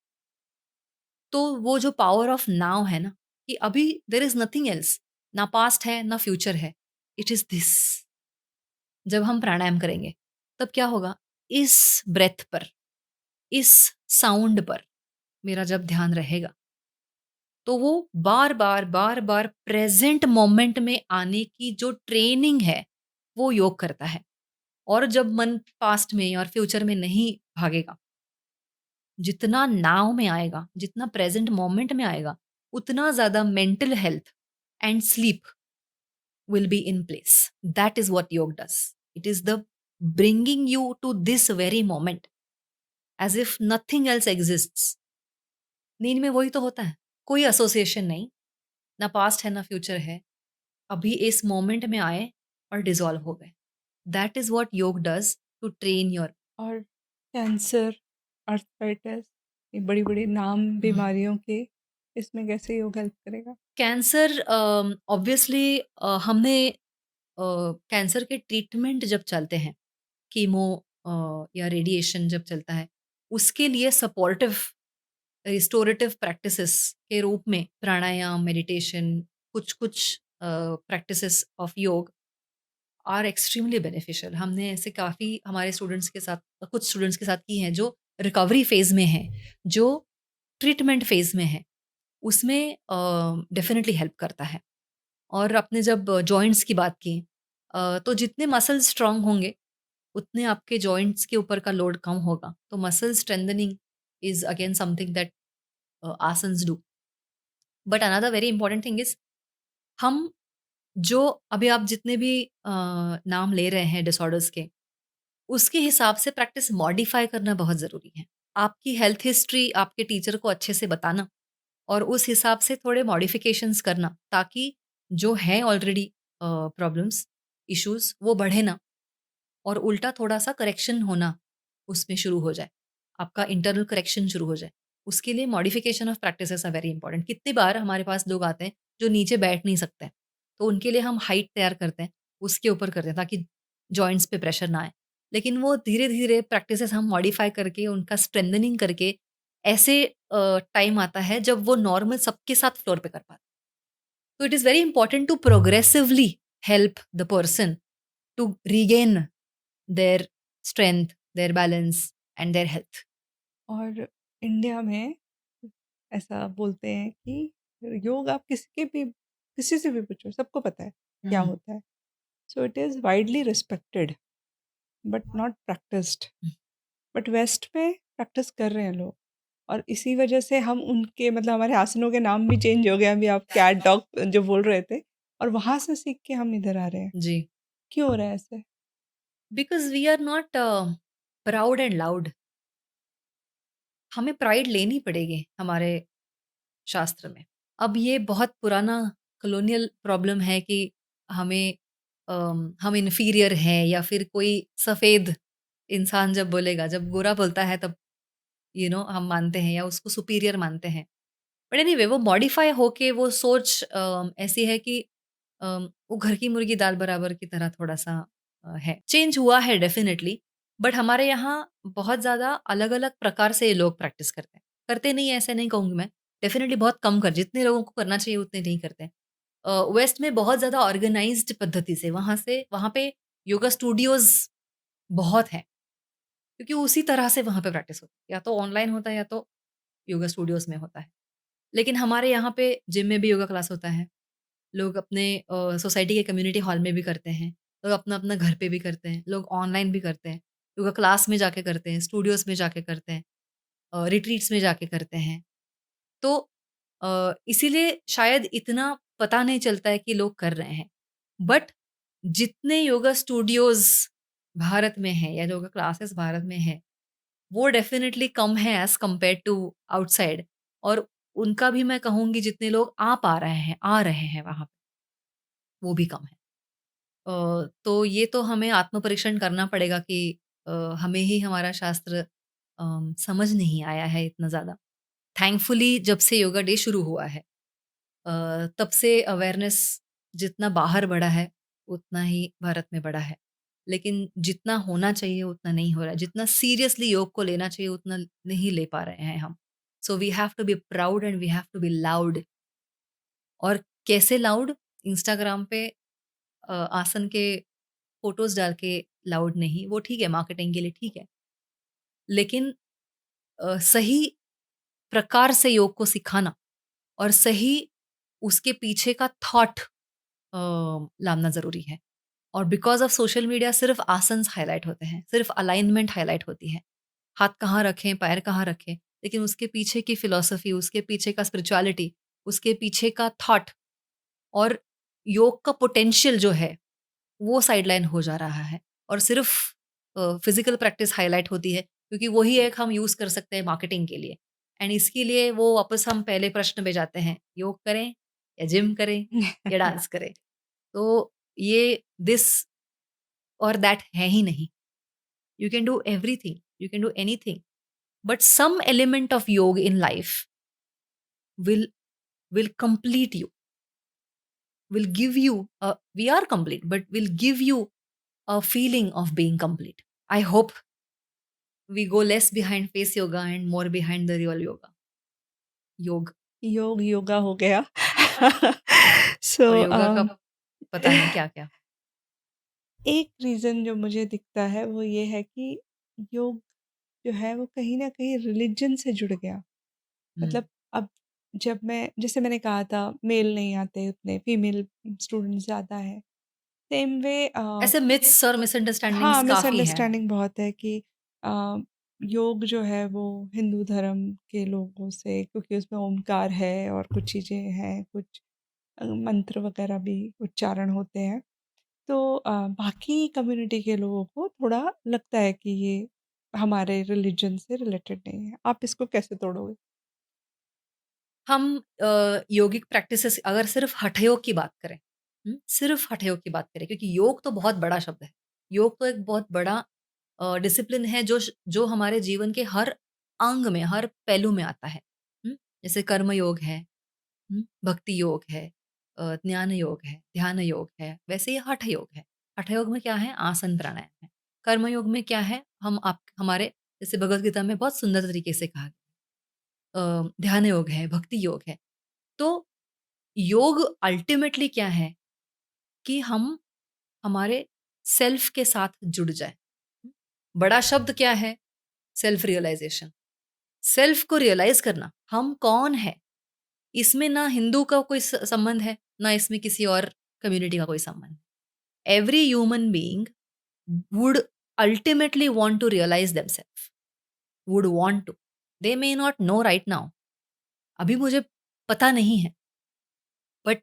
तो वो जो पावर ऑफ नाउ है ना, कि अभी देयर इज़ नथिंग एल्स, ना पास्ट है, ना फ्यूचर है, इट इज़ दिस। जब हम प्राणायाम करेंगे, तब क्या होगा? इस ब्रेथ पर, इस साउंड पर मेरा जब ध्यान रहेगा, तो वो बार-बार, बार-बार प्रेज़ेंट मोमेंट में आने की जो ट्रेनिंग है, वो योग करता है। और जब मन पास्ट में और फ्यूचर में नहीं भागेगा, जितना नाउ में आएगा, जितना प्रेज़ेंट मोमेंट में आएगा, उतना ज़्यादा mental health and sleep will be in place. That is what yoga does. It is the bringing you to this very moment as if nothing else exists. नींद में वही तो होता है। कोई एसोसिएशन नहीं, ना पास्ट है ना फ्यूचर है, अभी इस मोमेंट में आए और डिसॉल्व हो गए। दैट इज़ व्हाट योग डज़ टू ट्रेन योर और कैंसर, आर्थराइटिस, ये बड़ी-बड़ी नाम बीमारियों के, इसमें कैसे योग हेल्प करेगा? कैंसर ऑब्वियसली हमने कैंसर के ट्रीटमेंट जब चलते हैं, कीमो या रेडिएशन जब चलता है, उसके लिए सपोर्टिव रिस्टोरेटिव प्रैक्टिसेस के रूप में प्राणायाम, मेडिटेशन, कुछ-कुछ प्रैक्टिसेस ऑफ योग आर एक्सट्रीमली बेनिफिशियल। हमने ऐसे काफ़ी हमारे स्टूडेंट्स के साथ कुछ स्टूडेंट्स के साथ की हैं जो रिकवरी फ़ेज़ में हैं, जो ट्रीटमेंट फ़ेज़ में हैं, उसमें डेफ़िनिटली हेल्प करता है। और आपने जब जॉइंट्स की बात की तो जितने मसल्स स्ट्रॉन्ग होंगे, उतने आपके जॉइंट्स के ऊपर का लोड कम होगा। तो muscle strengthening is again something that asanas do. But another very important thing is हम जो अभी आप जितने भी नाम ले रहे हैं डिसऑर्डर्स के, उसके हिसाब से प्रैक्टिस मॉडिफ़ाई करना बहुत ज़रूरी है। आपकी हेल्थ हिस्ट्री आपके टीचर को अच्छे से बताना और उस हिसाब से थोड़े मॉडिफ़िकेशंस करना ताकि जो हैं ऑलरेडी प्रॉब्लम्स, इश्यूज़ वो बढ़े ना और उल्टा थोड़ा-सा करेक्शन होना उसमें शुरू हो जाए। आपका इंटरनल करेक्शन शुरू हो जाए। उसके लिए modification of practices are very important. कितनी बार हमारे पास लोग आते हैं जो नीचे बैठ नहीं सकते हैं, तो उनके लिए हम हाइट तैयार करते हैं, उसके ऊपर करते हैं ताकि जॉइंट्स पे प्रेशर ना आए। लेकिन वो धीरे-धीरे प्रैक्टिसेस हम मॉडिफ़ाई करके उनका स्ट्रेंथनिंग करके ऐसे टाइम आता है जब वो नॉर्मल सबके साथ फ्लोर पे कर पाते हैं। So it is very important to progressively help the person to regain their strength, their balance and their health. और इंडिया में ऐसा बोलते हैं कि योग आप किसी से भी पूछो, सबको पता है क्या हुँ, होता है। So it is widely respected but not practised. हुँ, बट वेस्ट में प्रैक्टिस कर रहे हैं लोग, और इसी वजह से हम उनके मतलब हमारे आसनों के नाम भी चेंज हो गए। अभी आप कैट डॉग जो बोल रहे थे, और वहाँ से सीख के हम इधर आ रहे हैं। जी। क्यों हो रहा है ऐसे? Because we are not proud and loud. हमें प्राइड लेनी पड़ेगी हमारे शास्त्र में। अब ये बहुत पुराना कॉलोनियल प्रॉब्लम है कि हमें हम इन्फीरियर हैं या फिर कोई सफ़ेद इंसान जब बोलेगा, जब गोरा बोलता है तब हम मानते हैं या उसको सुपीरियर मानते हैं। बट एनीवे वो मॉडिफाई होके वो सोच ऐसी है कि वो घर की मुर्गी दाल बराबर की तरह थोड़ा-सा है। चेंज हुआ है डेफ़िनिटली, बट हमारे यहाँ बहुत ज़्यादा अलग-अलग प्रकार से लोग प्रैक्टिस करते हैं। करते नहीं है ऐसे नहीं कहूँगी मैं, डेफ़िनिटली बहुत कम कर जितने लोगों को करना चाहिए उतने नहीं करते हैं। वेस्ट में बहुत ज़्यादा ऑर्गेनाइज़्ड पद्धति से वहाँ पे योगा स्टूडियोज़ बहुत हैं, क्योंकि उसी तरह से वहाँ पे प्रैक्टिस होती है। या तो ऑनलाइन होता है या तो योगा स्टूडियोज़ में होता है। लेकिन हमारे यहाँ पे जिम में भी योगा क्लास होता है। लोग अपने सोसाइटी के कम्युनिटी हॉल में भी करते हैं। लोग अपना-अपना घर पे भी करते हैं। लोग ऑनलाइन भी करते हैं। योगा क्लास में जाके करते हैं, स्टूडियोज़ में जाके करते हैं, रिट्रीट्स में जाके करते हैं। तो इसीलिए शायद इतना पता नहीं चलता है कि लोग कर रहे हैं। बट जितने योगा स्टूडियोज़ भारत में हैं या योगा क्लासेस भारत में हैं, वो डेफ़िनिटली कम है एज़ कम्पेयर्ड टू आउटसाइड, और उनका भी मैं कहूँगी जितने लोग आ रहे हैं वहाँ पे, वो भी कम है। तो ये तो हमें आत्म-परीक्षण करना पड़ेगा कि हमें ही हमारा शास्त्र समझ नहीं आया है इतना ज़्यादा। थैंकफुली जब से योगा डे शुरू हुआ है, तब से अवेयरनेस जितना बाहर बढ़ा है, उतना ही भारत में बढ़ा है। लेकिन जितना होना चाहिए उतना नहीं हो रहा है। जितना सीरियसली योग को लेना चाहिए उतना नहीं ले पा रहे हैं हम। So we have to be proud and we have to be loud. और कैसे लाउड? इंस्टाग्राम पे आसन के फ़ोटोज़ डाल के लाउड नहीं, वो ठीक है मार्केटिंग के लिए ठीक है। लेकिन सही प्रकार से योग को सिखाना और सही उसके पीछे का थॉट लाना ज़रूरी है। और बिकॉज़ ऑफ सोशल मीडिया सिर्फ़ आसन्स हाइलाइट होते हैं, सिर्फ़ अलाइनमेंट हाइलाइट होती है। हाथ कहाँ रखें, पैर कहाँ रखें, लेकिन उसके पीछे की फ़िलॉसफ़ी, उसके पीछे का स्पिरिचुअलिटी, उसके पीछे का थॉट और योग का पोटेंशियल जो है, वो साइडलाइन हो जा रहा है और सिर्फ़ फ़िज़िकल प्रैक्टिस हाइलाइट होती है, क्योंकि वही एक हम यूज़ कर सकते हैं मार्केटिंग के लिए। एंड इसके लिए वो वापस हम पहले प्रश्न पे जाते हैं, योग करें या जिम करें या डांस करें? तो ये दिस और दैट है ही नहीं। You can do everything, you can do anything, but some element of yoga in life will will complete you, will give you a, we are complete, but will give you a feeling of being complete. I hope we go less behind face yoga and more behind the real yoga, योग। योग योगा हो गया। सो और योगा का पता नहीं क्या क्या। एक रीज़न जो मुझे दिखता है वो ये है कि योग जो है वो कहीं न कहीं रिलिजन से जुड़ गया। मतलब अब जब मैं जैसे मैंने कहा था मेल नहीं आते उतने, फीमेल स्टूडेंट्स ज़्यादा हैं। सेम वे ऐसे मिथ्स और मिसअंडरस्टैंडिंग्स हाँ, काफी हैं। मिसअंडरस्टैंडिंग बहुत है कि अ, योग जो है वो हिंदू धर्म के लोगों से, क्योंकि उसमें ओमकार है और कुछ चीज़ें हैं, कुछ मंत्र वगैरह भी उच्चारण होते हैं। तो बाकी कम्युनिटी के लोगों को थोड़ा लगता है कि ये हमारे रिलिजन से रिलेटेड नहीं है। आप इसको कैसे तोड़ोगे? हम योगिक प्रैक्टिसेस अगर सिर्फ हठ योग की बात करें, सिर्फ हठ योग की बात करें, क्योंकि योग तो बहुत बड़ा शब्द है। योग तो एक बहुत बड़ा डिसिप्लिन है जो हमारे जीवन के हर अंग में, हर पहलू में आता है। जैसे कर्म योग है, भक्ति योग है, ज्ञान योग है, ध्यान योग है, वैसे ही हठ योग है। हठ योग में क्या है? आसन प्राणायाम है। कर्म योग में क्या है? हम आप हमारे जैसे भगवत गीता में बहुत सुंदर तरीके से कहा ध्यान योग है, भक्ति योग है। तो योग अल्टीमेटली क्या है कि हम हमारे सेल्फ के साथ जुड़ जाए। बड़ा शब्द क्या है? Self realisation. सेल्फ को रियलाइज करना, हम कौन है। इसमें ना हिंदू का कोई संबंध है, ना इसमें किसी और कम्युनिटी का कोई संबंध। Every human being would ultimately want to realise themselves, would want to. They may not know right now, अभी मुझे पता नहीं है, बट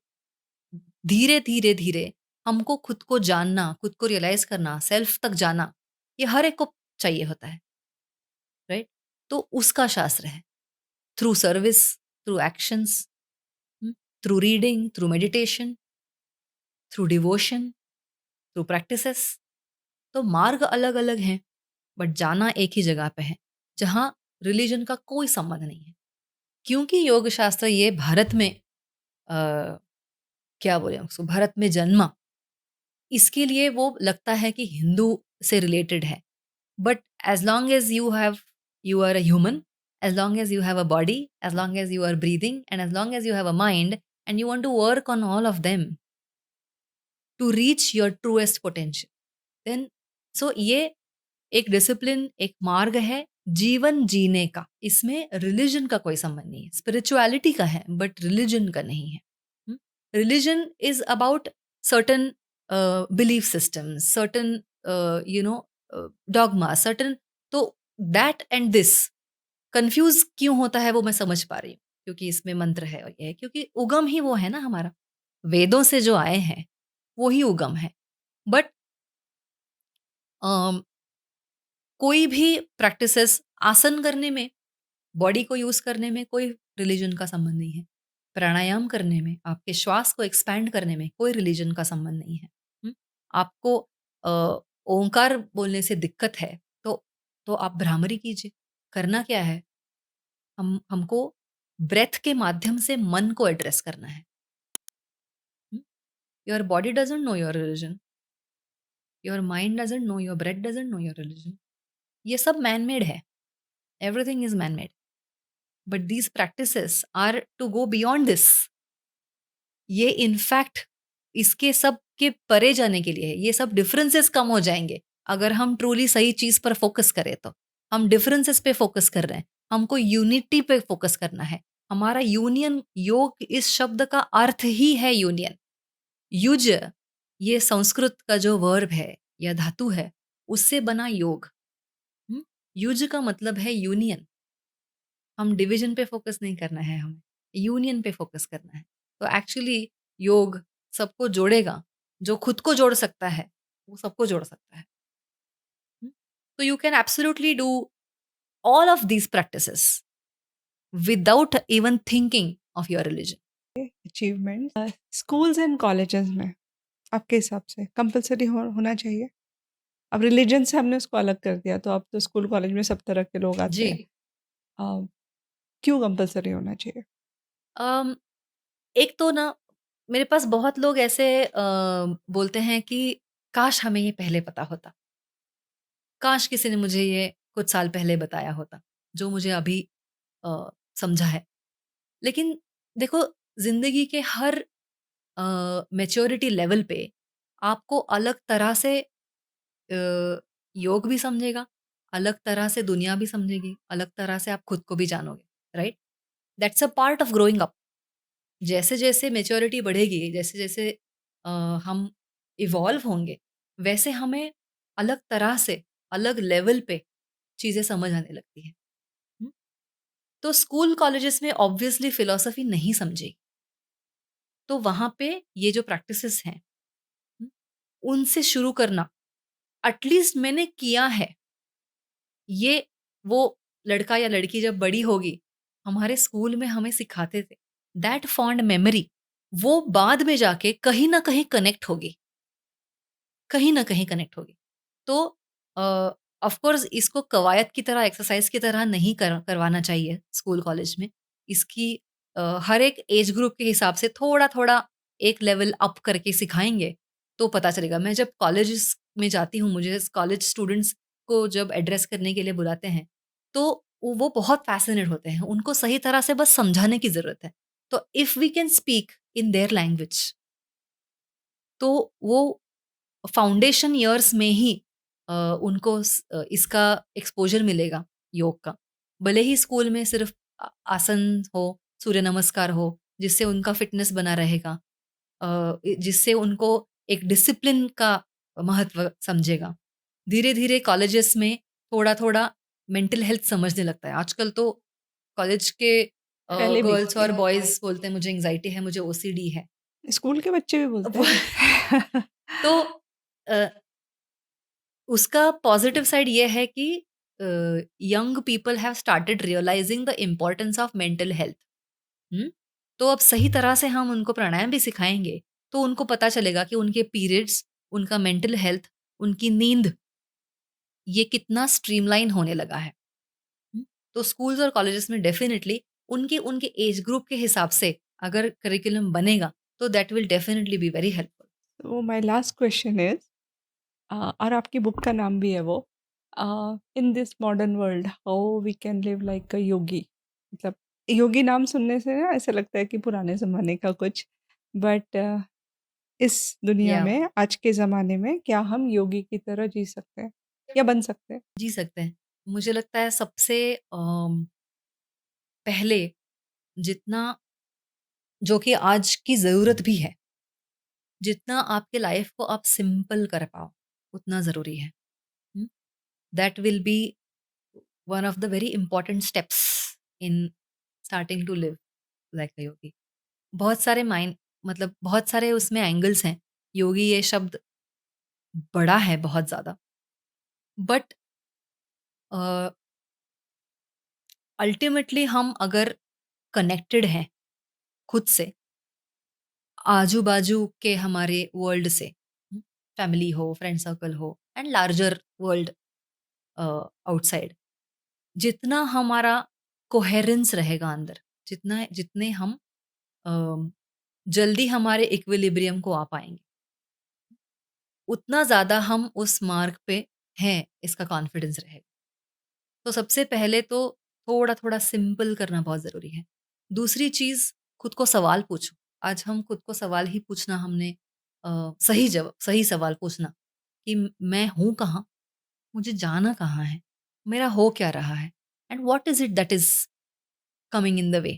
धीरे धीरे धीरे हमको खुद को जानना, खुद को रियलाइज करना, सेल्फ तक जाना, ये हर एक को चाहिए होता है, राइट? तो उसका शास्त्र है, through service, through actions, through reading, through meditation, through devotion, through practices. तो मार्ग अलग अलग हैं, बट जाना एक ही जगह पे है, जहां रिलीजन का कोई संबंध नहीं है। क्योंकि योग शास्त्र ये भारत में क्या बोले उसको, भारत में जन्मा, इसके लिए वो लगता है कि हिंदू से रिलेटेड है। But as long as you are a human, as long as you have a body, as long as you are breathing, and as long as you have a mind, and you want to work on all of them to reach your truest potential, then so ये एक discipline, एक मार्ग है जीवन जीने का। इसमें religion का कोई संबंध नहीं है, स्पिरिचुअलिटी का है बट रिलीजन का नहीं है। Religion is about certain belief system, certain dogma, certain. तो दैट एंड दिस कंफ्यूज क्यों होता है वो मैं समझ पा रही हूँ, क्योंकि इसमें मंत्र है और ये है, क्योंकि उगम ही वो है ना हमारा, वेदों से जो आए हैं वो ही उगम है। बट कोई भी प्रैक्टिसेस आसन करने में, बॉडी को यूज करने में कोई रिलीजन का संबंध नहीं है। प्राणायाम करने में, आपके श्वास को एक्सपैंड करने में कोई रिलीजन का संबंध नहीं है। आपको ओंकार बोलने से दिक्कत है तो आप भ्रामरी कीजिए। करना क्या है? हमको ब्रेथ के माध्यम से मन को एड्रेस करना है। Your body doesn't know your religion, your mind doesn't know, your breath doesn't know your religion. ये सब मैन मेड है, everything is man made, but these practices are to go beyond this. ये in fact इसके सब के परे जाने के लिए है। ये सब डिफरेंसेस कम हो जाएंगे अगर हम ट्रूली सही चीज पर फोकस करें। तो हम डिफरेंसेस पे फोकस कर रहे हैं, हमको यूनिटी पे फोकस करना है। हमारा यूनियन, योग इस शब्द का अर्थ ही है यूनियन। युज, ये संस्कृत का जो वर्ब है या धातु है, उससे बना योग। युज का मतलब है यूनियन। हम डिवीजन पे फोकस नहीं करना है, हमें यूनियन पे फोकस करना है। तो एक्चुअली योग सबको जोड़ेगा। जो खुद को जोड़ सकता है वो सबको जोड़ सकता है। तो you can absolutely do all of these practices without even thinking of your religion. Achievement schools and colleges में आपके हिसाब से कंपलसरी होना चाहिए? अब रिलीजन से हमने उसको अलग कर दिया, तो अब तो स्कूल कॉलेज में सब तरह के लोग आते जी। हैं। क्यों कंपलसरी होना चाहिए? अम, एक तो ना मेरे पास बहुत लोग ऐसे बोलते हैं कि काश हमें ये पहले पता होता, काश किसी ने मुझे ये कुछ साल पहले बताया होता, जो मुझे अभी समझा है। लेकिन देखो, ज़िंदगी के हर मैच्योरिटी लेवल पे आपको अलग तरह से योग भी समझेगा, अलग तरह से दुनिया भी समझेगी, अलग तरह से आप खुद को भी जानोगे, right? That's a part of growing up. जैसे-जैसे मैच्योरिटी बढ़ेगी, जैसे-जैसे हम इवॉल्व होंगे, वैसे हमें अलग तरह से, अलग लेवल पे चीज़ें समझ आने लगती हैं। हुँ? तो स्कूल कॉलेजेस में ऑब्वियसली फिलॉसफी नहीं समझेगी, तो वहाँ पे ये जो प्रैक्टिसेस हैं, हुँ, उनसे शुरू करना, एटलीस्ट मैंने किया है, ये वो लड़का या लड़की जब बड़ी होगी, हमारे स्कूल में हमें सिखाते थे, दैट फॉन्ड मेमोरी वो बाद में जाके कहीं न कहीं कनेक्ट होगी, कहीं न कहीं कनेक्ट होगी। तो ऑफ कोर्स इसको कवायद की तरह, एक्सरसाइज़ की तरह नहीं करवाना चाहिए स्कूल कॉलेज में। इसकी हर एक एज ग्रुप के हिसाब से थोड़ा-थोड़ा एक लेवल अप करके सिखाएँगे, तो पता चलेगा। मैं जब कॉलेजेस में जाती हूँ, मुझे कॉलेज स्टूडेंट्स को जब एड्रेस करने के लिए बुलाते हैं, तो वो बहुत फ़ैसिनेट होते हैं। उनको सही तरह से बस समझाने की ज़रूरत है। तो if we can speak in their language, तो वो फाउंडेशन ईयर्स में ही उनको इसका एक्सपोज़र मिलेगा योग का। भले ही स्कूल में सिर्फ़ आसन हो, सूर्य नमस्कार हो, जिससे उनका फ़िटनेस बना रहेगा। जिससे उनको एक डिसिप्लिन का महत्व समझेगा। धीरे-धीरे कॉलेजेस में थोड़ा-थोड़ा मेंटल हेल्थ समझने लगता है। आजकल तो कॉलेज के पहले भी गर्ल्स और बॉयज़ बोलते हैं मुझे एंग्ज़ायटी है, मुझे ओसीडी है। स्कूल के बच्चे भी बोलते वो हैं। तो अ, उसका पॉजिटिव साइड ये है कि young people have started realising the importance of mental health. हुँ? तो अब सही तरह से हम उनको प्राणायाम भी सिखाएँगे, तो उनको पता चलेगा कि उनके पीरियड्स, उनका मेंटल हेल्थ, उनकी नींद, ये कितना स्ट्रीमलाइन होने लगा है। हुँ? तो स्कूल्स और कॉलेजेस में डेफ़िनिटली उनके उनके एज ग्रुप के हिसाब से अगर करिकुलम बनेगा, तो that will definitely be very helpful. तो माय लास्ट क्वेश्चन इज़ और आपकी बुक का नाम भी है वो, in this modern world how we can live like a yogi. मतलब योगी नाम सुनने से ना ऐसा लगता है कि पुराने ज़माने का कुछ, बट इस दुनिया या में आज के ज़माने में क्या हम योगी की तरह जी सकते हैं या बन सकते हैं? जी सकते हैं। मुझे लगता है सबसे पहले जितना जो कि आज की ज़रूरत भी है, जितना आपके लाइफ़ को आप सिंपल कर पाओ, उतना ज़रूरी है। हुँ? That will be one of the very important steps in starting to live like a yogi. बहुत सारे मतलब बहुत सारे उसमें एंगल्स हैं। योगी ये शब्द बड़ा है बहुत ज़्यादा, बट अ, अल्टीमेटली हम अगर कनेक्टेड हैं खुद से, आजू-बाजू के हमारे वर्ल्ड से, फैमिली हो, फ्रेंड सर्कल हो एंड लार्जर वर्ल्ड आउटसाइड, जितना हमारा कोहेरेंस रहेगा अंदर, जितना जितने हम अ, जल्दी हमारे इक्विलिब्रियम को आ पाएँगे, उतना ज़्यादा हम उस मार्ग पे हैं, इसका कॉन्फिडेंस रहेगा। तो सबसे पहले तो थोड़ा-थोड़ा सिंपल करना बहुत ज़रूरी है। दूसरी चीज़, खुद को सवाल पूछो। आज हम खुद को सवाल ही पूछना हमने सही सवाल पूछना कि मैं हूँ कहाँ? मुझे जाना कहाँ है? मेरा हो क्या रहा है? And what is it that is coming in the way?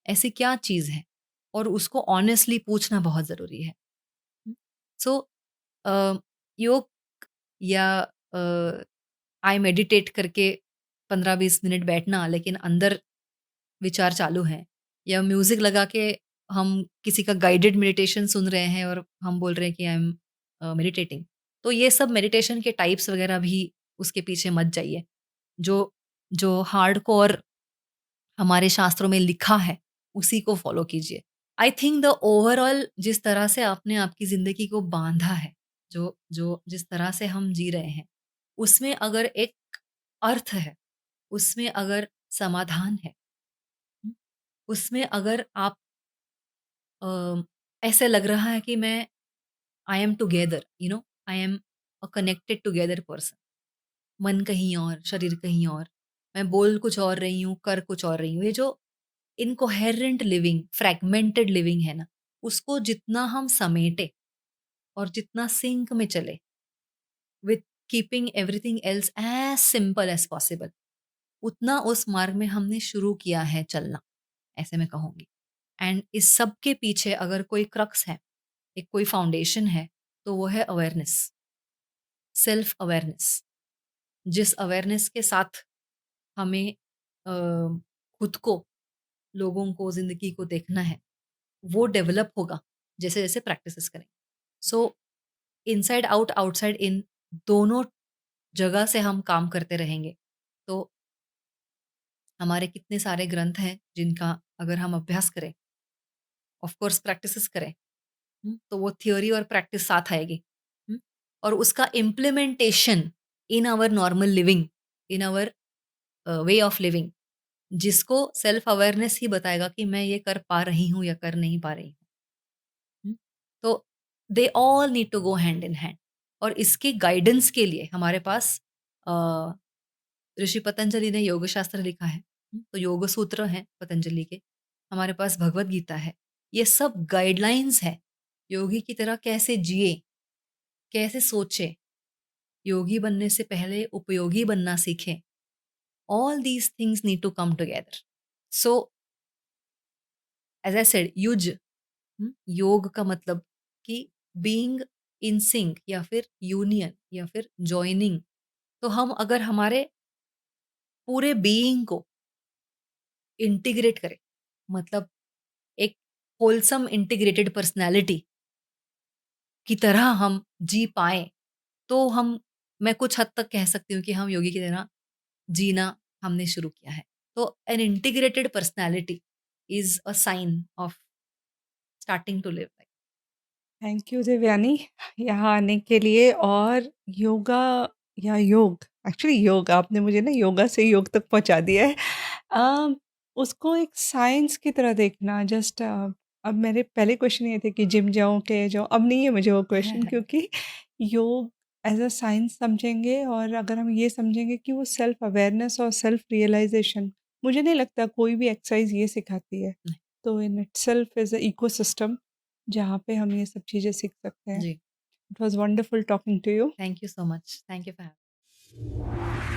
ऐसी क्या चीज़ है? और उसको ऑनेस्टली पूछना बहुत ज़रूरी है। सो अ, योग या आई मेडिटेट करके 15-20 मिनट बैठना, लेकिन अंदर विचार चालू हैं, या म्यूज़िक लगा के हम किसी का गाइडेड मेडिटेशन सुन रहे हैं और हम बोल रहे हैं कि आई एम मेडिटेटिंग। तो ये सब मेडिटेशन के टाइप्स वगैरह भी उसके पीछे मत जाइए। जो जो हार्डकोर हमारे शास्त्रों में लिखा है, उसी को फ़ॉलो कीजिए। आई थिंक द ओवरऑल जिस तरह से आपने आपकी ज़िंदगी को बाँधा है, जो जो जिस तरह से हम जी रहे हैं, उसमें अगर एक अर्थ है, उसमें अगर समाधान है, हुँ, उसमें अगर आप अ, ऐसे लग रहा है कि मैं I am together, I am a connected together person. मन कहीं और, शरीर कहीं और, मैं बोल कुछ और रही हूँ, कर कुछ और रही हूँ। ये जो इनकोहेरेंट लिविंग, फ्रैगमेंटेड लिविंग है ना, उसको जितना हम समेटे और जितना सिंक में चले with keeping everything else as simple as possible, उतना उस मार्ग में हमने शुरू किया है चलना, ऐसे मैं कहूँगी। एंड इस सब के पीछे अगर कोई क्रक्स है, एक कोई फाउंडेशन है, तो वो है अवेयरनेस, सेल्फ अवेयरनेस। जिस अवेयरनेस के साथ हमें खुद को, लोगों को, ज़िंदगी को देखना है, वो डेवलप होगा जैसे-जैसे प्रैक्टिसेस करें। सो इनसाइड आउट, आउटसाइड इन, दोनों जगह से हम काम करते रहेंगे, तो हमारे कितने सारे ग्रंथ हैं जिनका अगर हम अभ्यास करें, ऑफ कोर्स प्रैक्टिसेस करें, तो वो थियरी और प्रैक्टिस साथ आएगी। हुँ, और उसका implementation in our normal living, in our way of living, जिसको सेल्फ अवेयरनेस ही बताएगा कि मैं ये कर पा रही हूँ या कर नहीं पा रही हूँ। हुँ, तो they all need to go hand in hand. और इसके गाइडेंस के लिए हमारे पास अ, ऋषि पतंजलि ने योग शास्त्र लिखा है। तो योग सूत्र हैं पतंजलि के। हमारे पास भगवत गीता है। ये सब गाइडलाइंस है, योगी की तरह कैसे जिए, कैसे सोचे, योगी बनने से पहले उपयोगी बनना सीखें। All these things need to come together. So as I said, योग का मतलब कि बीइंग इन सिंक या फिर यूनियन या फिर जॉइनिंग। तो हम अगर हमारे पूरे बीइंग को इंटीग्रेट करें, मतलब एक होलसम इंटीग्रेटेड पर्सनैलिटी की तरह हम जी पाएँ, तो मैं कुछ हद तक कह सकती हूँ कि हम योगी की तरह जीना हमने शुरू किया है। तो an integrated personality is a sign of starting to live life. Thank you Devyani यहाँ आने के लिए। और योगा या योग, एक्चुअली योग, आपने मुझे ना योगा से योग तक पहुँचा दिया है। अ, उसको एक साइंस की तरह देखना। जस्ट अब मेरे पहले क्वेश्चन ये थे कि जिम जाऊँ, क्या जाऊँ? अब नहीं है मुझे वो क्वेश्चन, क्योंकि योग एज़ अ साइंस समझेंगे, और अगर हम ये समझेंगे कि वो सेल्फ अवेयरनेस और सेल्फ रियलाइज़ेशन, मुझे नहीं लगता कोई भी एक्सरसाइज़ ये सिखाती है। तो in itself is a ecosystem जहाँ पे हम ये सब चीज़ें सीख सकते हैं। जी, it was wonderful talking to you. Thank you so much. Thank you for